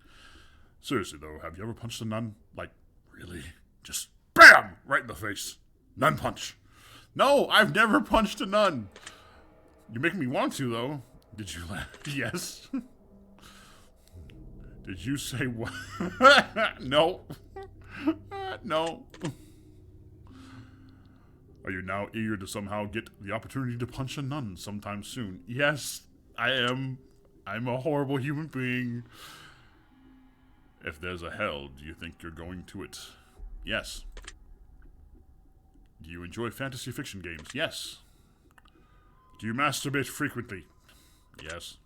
Seriously, though, have you ever punched a nun? Like, really? Just BAM! Right in the face. Nun punch. No, I've never punched a nun. You're making me want to, though. Did you laugh? Yes. Did you say what? No. No. Are you now eager to somehow get the opportunity to punch a nun sometime soon? Yes, I am. I'm a horrible human being. If there's a hell, do you think you're going to it? Yes. Do you enjoy fantasy fiction games? Yes. Do you masturbate frequently? Yes.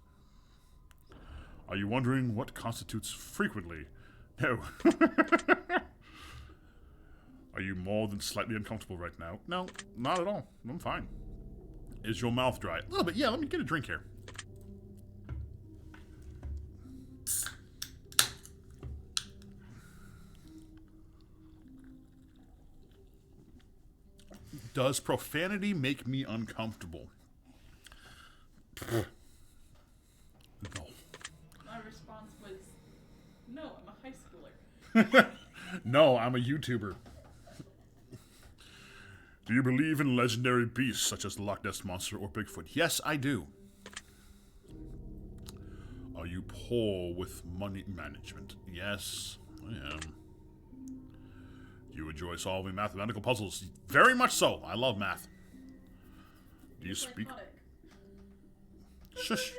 Are you wondering what constitutes frequently? No. Are you more than slightly uncomfortable right now? No, not at all. I'm fine. Is your mouth dry? A little bit. Yeah, let me get a drink here. Does profanity make me uncomfortable? No. My response was, no, I'm a high schooler. No, I'm a YouTuber. Do you believe in legendary beasts such as the Loch Ness Monster or Bigfoot? Yes, I do. Are you poor with money management? Yes, I am. Do you enjoy solving mathematical puzzles? Very much so. I love math. Do you speak... Shush.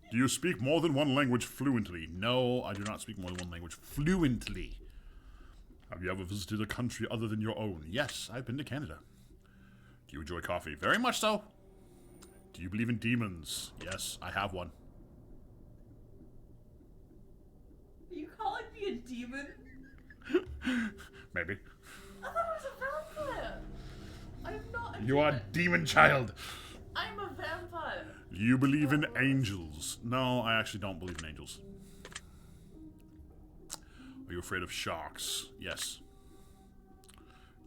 Do you speak more than one language fluently? No, I do not speak more than one language fluently. Have you ever visited a country other than your own? Yes, I've been to Canada. Do you enjoy coffee? Very much so. Do you believe in demons? Yes, I have one. Are you calling me a demon? Maybe. I thought I was a vampire. I'm not a You demon. are a demon child. I'm a vampire. Do you believe in angels? No, I actually don't believe in angels. Are you afraid of sharks? Yes.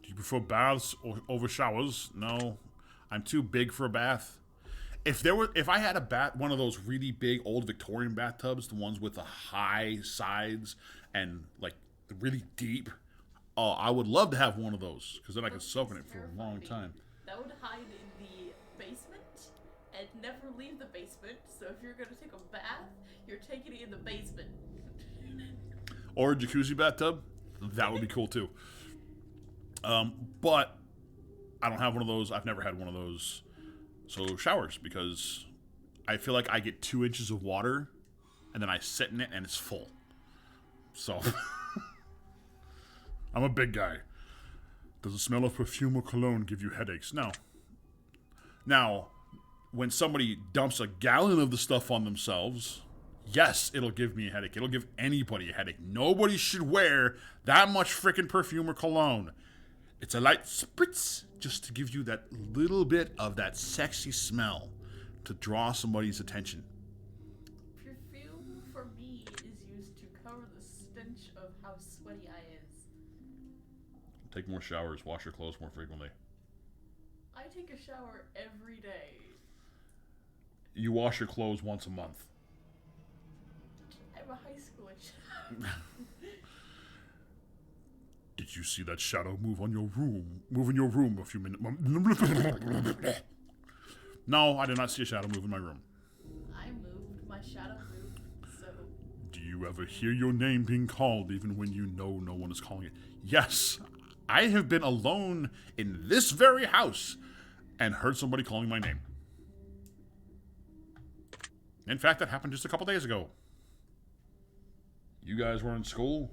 Do you prefer baths over showers? No. I'm too big for a bath. If I had one of those really big old Victorian bathtubs, the ones with the high sides and like really deep, I would love to have one of those because then I could soak in it for a long time. That would hide in the basement and never leave the basement. So if you're gonna take a bath, you're taking it in the basement. Or a jacuzzi bathtub. That would be cool too. But I don't have one of those. I've never had one of those. So showers, because I feel like I get 2 inches of water and then I sit in it and it's full. So I'm a big guy. Does the smell of perfume or cologne give you headaches? No. Now, when somebody dumps a gallon of the stuff on themselves, yes, it'll give me a headache. It'll give anybody a headache. Nobody should wear that much freaking perfume or cologne. It's a light spritz just to give you that little bit of that sexy smell to draw somebody's attention. Perfume, for me, is used to cover the stench of how sweaty I is. Take more showers. Wash your clothes more frequently. I take a shower every day. You wash your clothes once a month. I'm a high schooler. Did you see that shadow move in your room a few minutes? No, I did not see a shadow move in my room. I moved. My shadow moved. So. Do you you ever hear your name being called even when you know no one is calling it? Yes, I have been alone in this very house and heard somebody calling my name. In fact, that happened just a couple days ago. You guys were in school.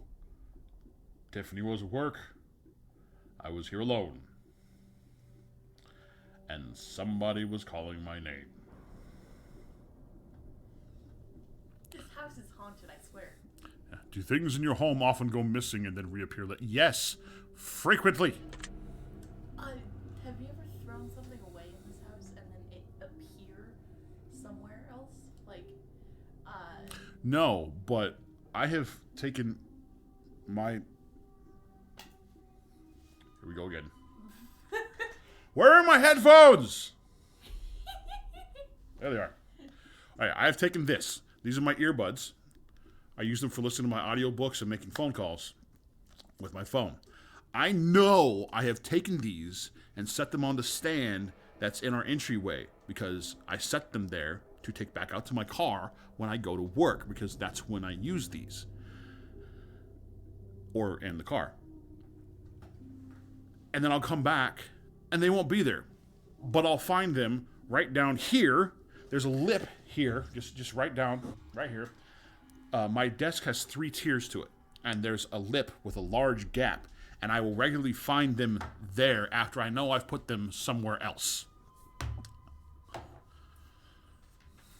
Tiffany was at work. I was here alone. And somebody was calling my name. This house is haunted, I swear. Do things in your home often go missing and then reappear later? Yes, frequently. Have you ever thrown something away in this house and then it appear somewhere else? No, but I have taken my... Here we go again. Where are my headphones? There they are. All right, I've taken this. These are my earbuds. I use them for listening to my audiobooks and making phone calls with my phone. I know I have taken these and set them on the stand that's in our entryway because I set them there to take back out to my car when I go to work because that's when I use these. Or in the car. And then I'll come back and they won't be there. But I'll find them right down here. There's a lip here, just right down, right here. My desk has 3 tiers to it, and there's a lip with a large gap, and I will regularly find them there after I know I've put them somewhere else.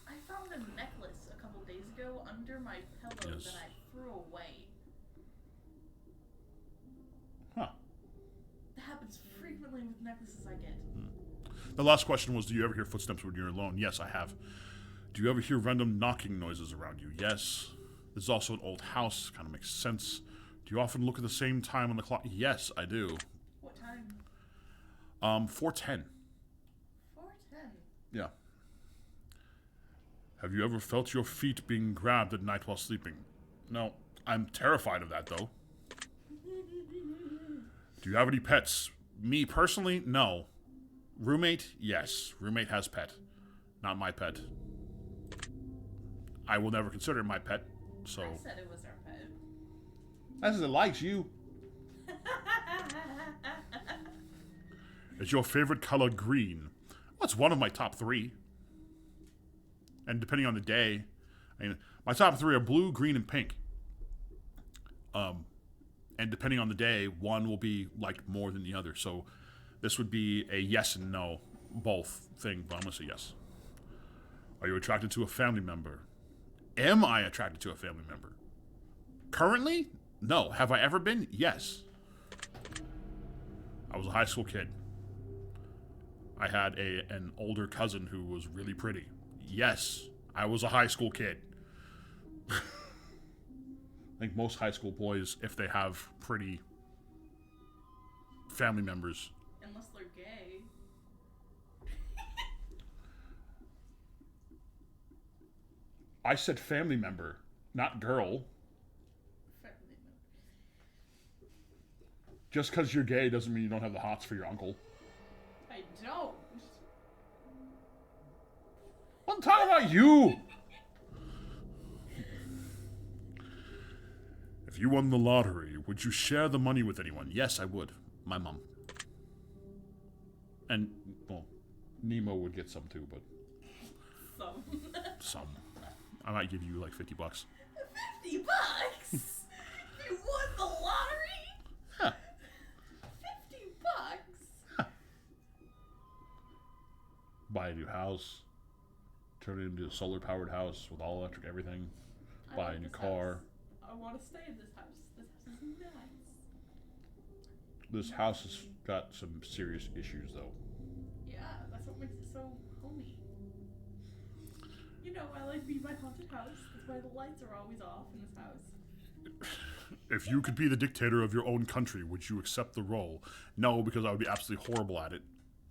I found a necklace a couple days ago under my pillow that I threw away. Huh. That happens frequently with necklaces I get. The last question was, do you ever hear footsteps when you're alone? Yes, I have. Do you ever hear random knocking noises around you? Yes. This is also an old house. Kind of makes sense. Do you often look at the same time on the clock? Yes, I do. What time? 4:10. 4:10. Yeah. Have you ever felt your feet being grabbed at night while sleeping? No. I'm terrified of that, though. Do you have any pets? Me personally, no. Roommate? Yes. Roommate has pet. Not my pet. I will never consider it my pet, so... I said it was our pet. That's it likes you. Is your favorite color green? Well, it's one of my top 3. And depending on the day, I mean, my top 3 are blue, green, and pink. And depending on the day, one will be liked more than the other. So this would be a yes and no, both thing, but I'm going to say yes. Are you attracted to a family member? Am I attracted to a family member? Currently? No. Have I ever been? Yes. I was a high school kid. I had an older cousin who was really pretty. Yes. I was a high school kid. I think most high school boys, if they have pretty family members... Unless they're gay. I said family member, not girl. Family member. Just because you're gay doesn't mean you don't have the hots for your uncle. I don't. I'm talking about you! If you won the lottery, would you share the money with anyone? Yes, I would. My mom. And, well, Nemo would get some too, but... Some. Some. I might give you like $50. $50? You won the lottery? Huh. $50? Huh. Buy a new house. Turn it into a solar-powered house with all electric everything. Buy a new car. I want to stay in this house. This house is nice. This house has got some serious issues, though. Yeah, that's what makes it so homey. You know, I like being my haunted house. That's why the lights are always off in this house. If you could be the dictator of your own country, would you accept the role? No, because I would be absolutely horrible at it.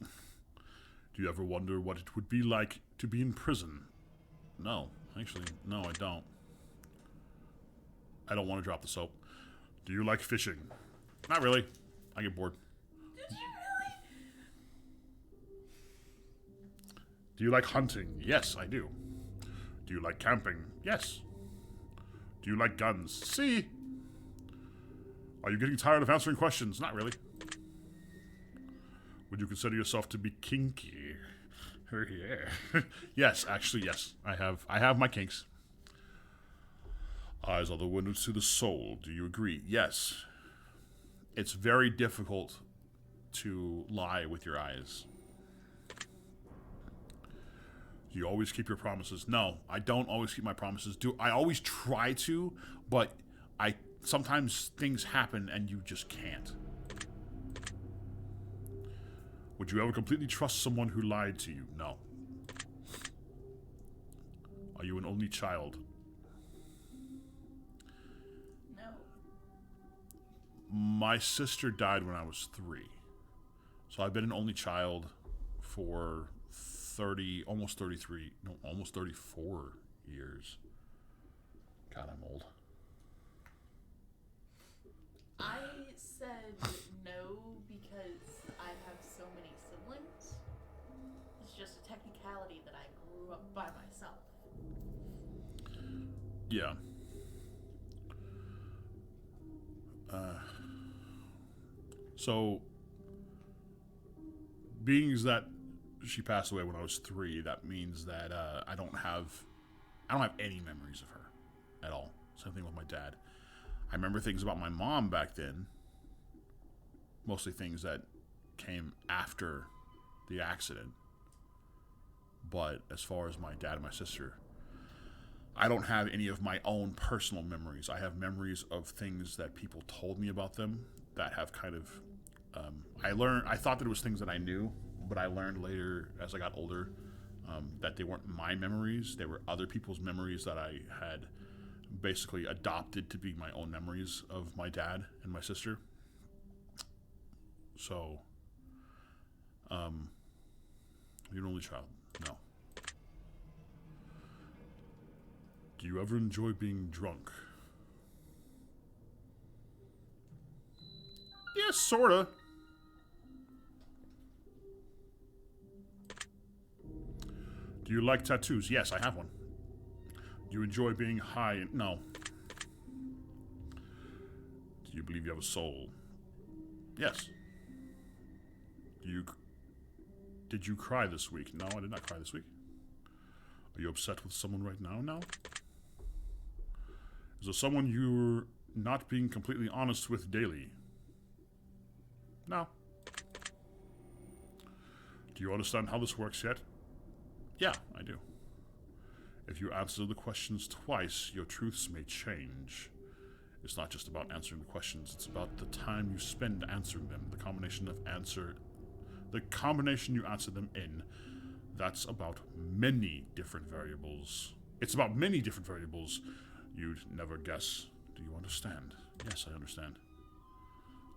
Do you ever wonder what it would be like to be in prison? No. Actually, no, I don't. I don't want to drop the soap. Do you like fishing? Not really. I get bored. Did you really? Do you like hunting? Yes, I do. Do you like camping? Yes. Do you like guns? See? Are you getting tired of answering questions? Not really. Would you consider yourself to be kinky? Yeah. Yes, actually, yes. I have my kinks. Eyes are the windows to the soul. Do you agree? Yes. It's very difficult to lie with your eyes. Do you always keep your promises? No, I don't always keep my promises. I always try to, but sometimes things happen and you just can't. Would you ever completely trust someone who lied to you? No. Are you an only child? No. My sister died when I was 3. So I've been an only child for almost 34 years. God, I'm old. I said no because I have so many siblings. It's just a technicality that I grew up by myself. Yeah. So, being that she passed away when I was 3, that means that I don't have any memories of her at all. Same thing with my dad. I remember things about my mom back then, mostly things that came after the accident. But as far as my dad and my sister, I don't have any of my own personal memories. I have memories of things that people told me about them that have kind of, I thought that it was things that I knew, but I learned later as I got older that they weren't my memories. They were other people's memories that I had basically adopted to be my own memories of my dad and my sister. So, you're an only child? No. Do you ever enjoy being drunk? Yeah, sorta. Do you like tattoos? Yes, I have one. Do you enjoy being high? No. Do you believe you have a soul? Yes. Did you cry this week? No, I did not cry this week. Are you upset with someone right now? No. Is there someone you're not being completely honest with daily? No. Do you understand how this works yet? Yeah, I do. If you answer the questions twice, your truths may change. It's not just about answering the questions, it's about the time you spend answering them. The combination you answer them in, that's about many different variables. It's about many different variables you'd never guess. Do you understand? Yes, I understand.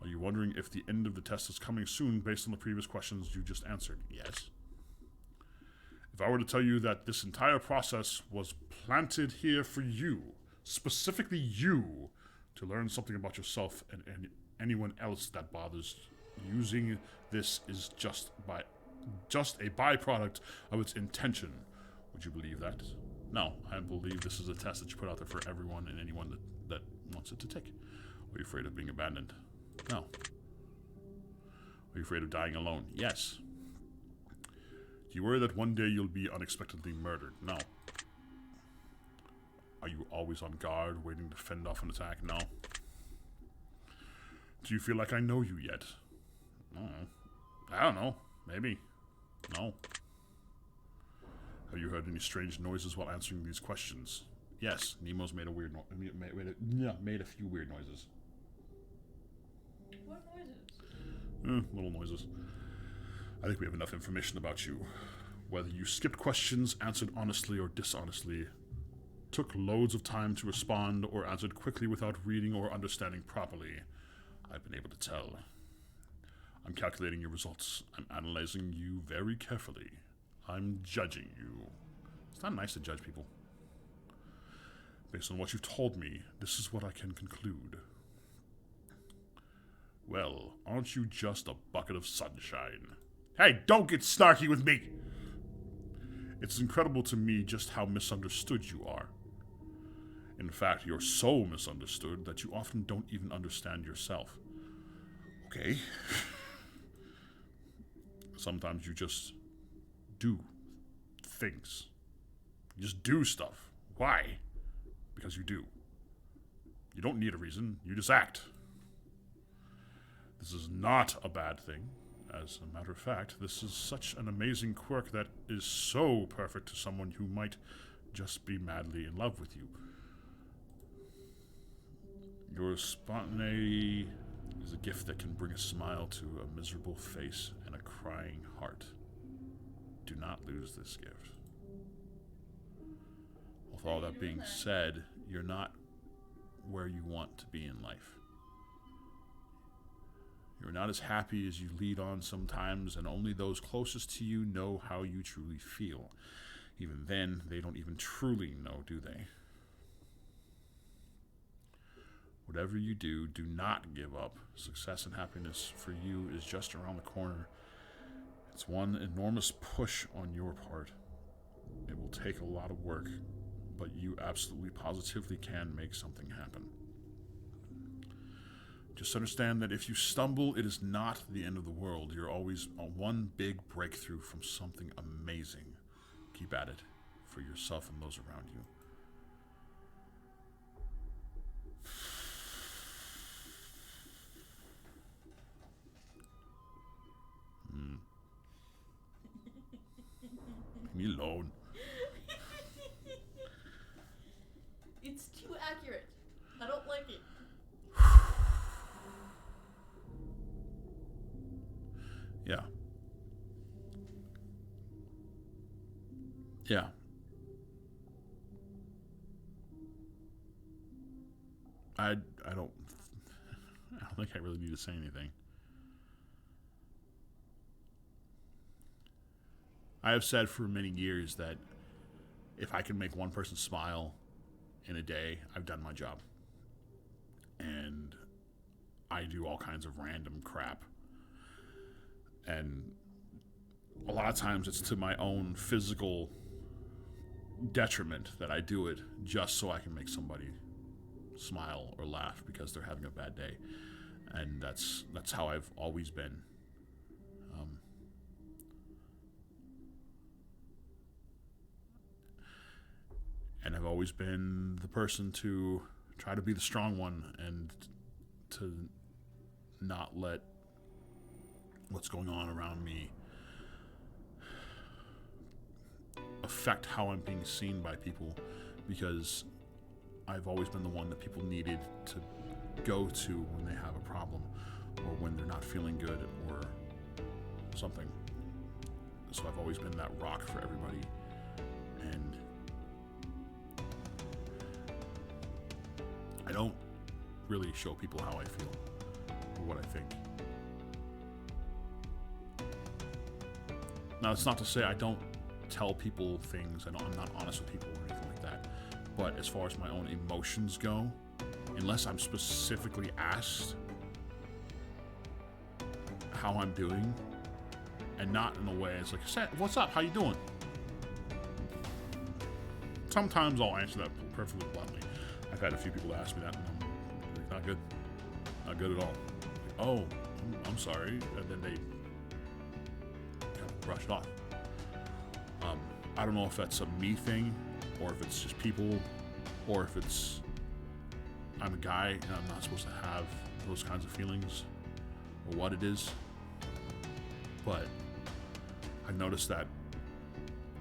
Are you wondering if the end of the test is coming soon based on the previous questions you just answered? Yes. If I were to tell you that this entire process was planted here for you, specifically you, to learn something about yourself and anyone else that bothers, using this is just a byproduct of its intention, would you believe that? No, I believe this is a test that you put out there for everyone and anyone that wants it to take. Are you afraid of being abandoned? No. Are you afraid of dying alone? Yes. Do you worry that one day you'll be unexpectedly murdered? No. Are you always on guard, waiting to fend off an attack? No. Do you feel like I know you yet? No. I don't know. Maybe. No. Have you heard any strange noises while answering these questions? Yes. Nemo's made a weird made a few weird noises. What noises? Little noises. I think we have enough information about you. Whether you skipped questions, answered honestly or dishonestly, took loads of time to respond, or answered quickly without reading or understanding properly, I've been able to tell. I'm calculating your results. I'm analyzing you very carefully. I'm judging you. It's not nice to judge people. Based on what you've told me, this is what I can conclude. Well, aren't you just a bucket of sunshine? Hey, don't get snarky with me! It's incredible to me just how misunderstood you are. In fact, you're so misunderstood that you often don't even understand yourself. Okay? Sometimes you just do things. You just do stuff. Why? Because you do. You don't need a reason, you just act. This is not a bad thing. As a matter of fact, this is such an amazing quirk that is so perfect to someone who might just be madly in love with you. Your spontaneity is a gift that can bring a smile to a miserable face and a crying heart. Do not lose this gift. With all that being said, you're not where you want to be in life. You're not as happy as you lead on sometimes, and only those closest to you know how you truly feel. Even then, they don't even truly know, do they? Whatever you do, do not give up. Success and happiness for you is just around the corner. It's one enormous push on your part. It will take a lot of work, but you absolutely positively can make something happen. Just understand that if you stumble, it is not the end of the world. You're always one big breakthrough from something amazing. Keep at it for yourself and those around you. Leave me alone. It's too accurate. I don't like it. Yeah. Yeah. I don't think I really need to say anything. I have said for many years that if I can make one person smile in a day, I've done my job. And I do all kinds of random crap. And a lot of times it's to my own physical detriment that I do it just so I can make somebody smile or laugh because they're having a bad day. And that's how I've always been. And I've always been the person to try to be the strong one and to not let what's going on around me affect how I'm being seen by people, because I've always been the one that people needed to go to when they have a problem or when they're not feeling good or something. So I've always been that rock for everybody. And I don't really show people how I feel or what I think. Now, it's not to say I don't tell people things and I'm not honest with people or anything like that. But as far as my own emotions go, unless I'm specifically asked how I'm doing, and not in a way it's like, what's up? How you doing? Sometimes I'll answer that perfectly bluntly. I've had a few people ask me that, and I'm like, not good. Not good at all. Like, oh, I'm sorry. And then they kind of brush it off. I don't know if that's a me thing, or if it's just people, or if it's I'm a guy and I'm not supposed to have those kinds of feelings, or what it is. But I've noticed that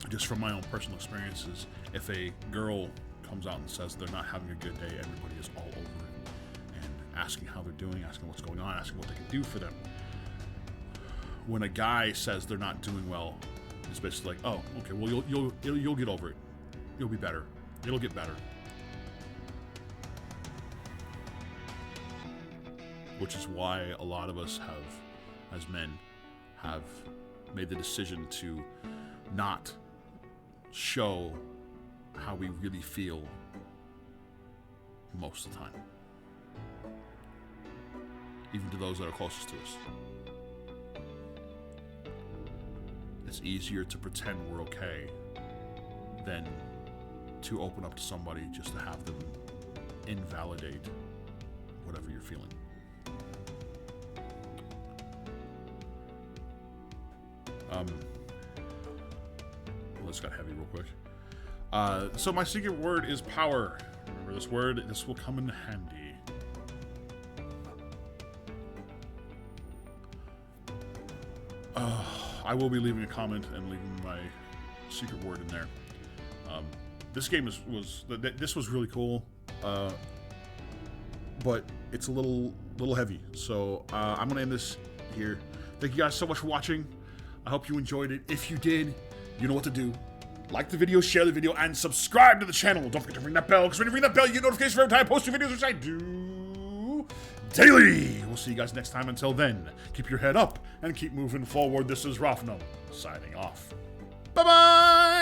just from my own personal experiences, if a girl comes out and says they're not having a good day, everybody is all over it and asking how they're doing, asking what's going on, asking what they can do for them. When a guy says they're not doing well, it's basically like, oh, okay, well you'll get over it. You'll be better. It'll get better. Which is why a lot of us have, as men, have made the decision to not show how we really feel most of the time. Even to those that are closest to us. It's easier to pretend we're okay than to open up to somebody just to have them invalidate whatever you're feeling. Well, this got heavy real quick. So my secret word is power. Remember this word. This will come in handy. I will be leaving a comment and leaving my secret word in there. This game this was really cool, but it's a little heavy. So I'm gonna end this here. Thank you guys so much for watching. I hope you enjoyed it. If you did, you know what to do. Like the video, share the video, and subscribe to the channel. Don't forget to ring that bell, because when you ring that bell, you get notifications every time I post new videos, which I do daily. We'll see you guys next time. Until then, keep your head up and keep moving forward. This is Rafnum, signing off. Bye-bye!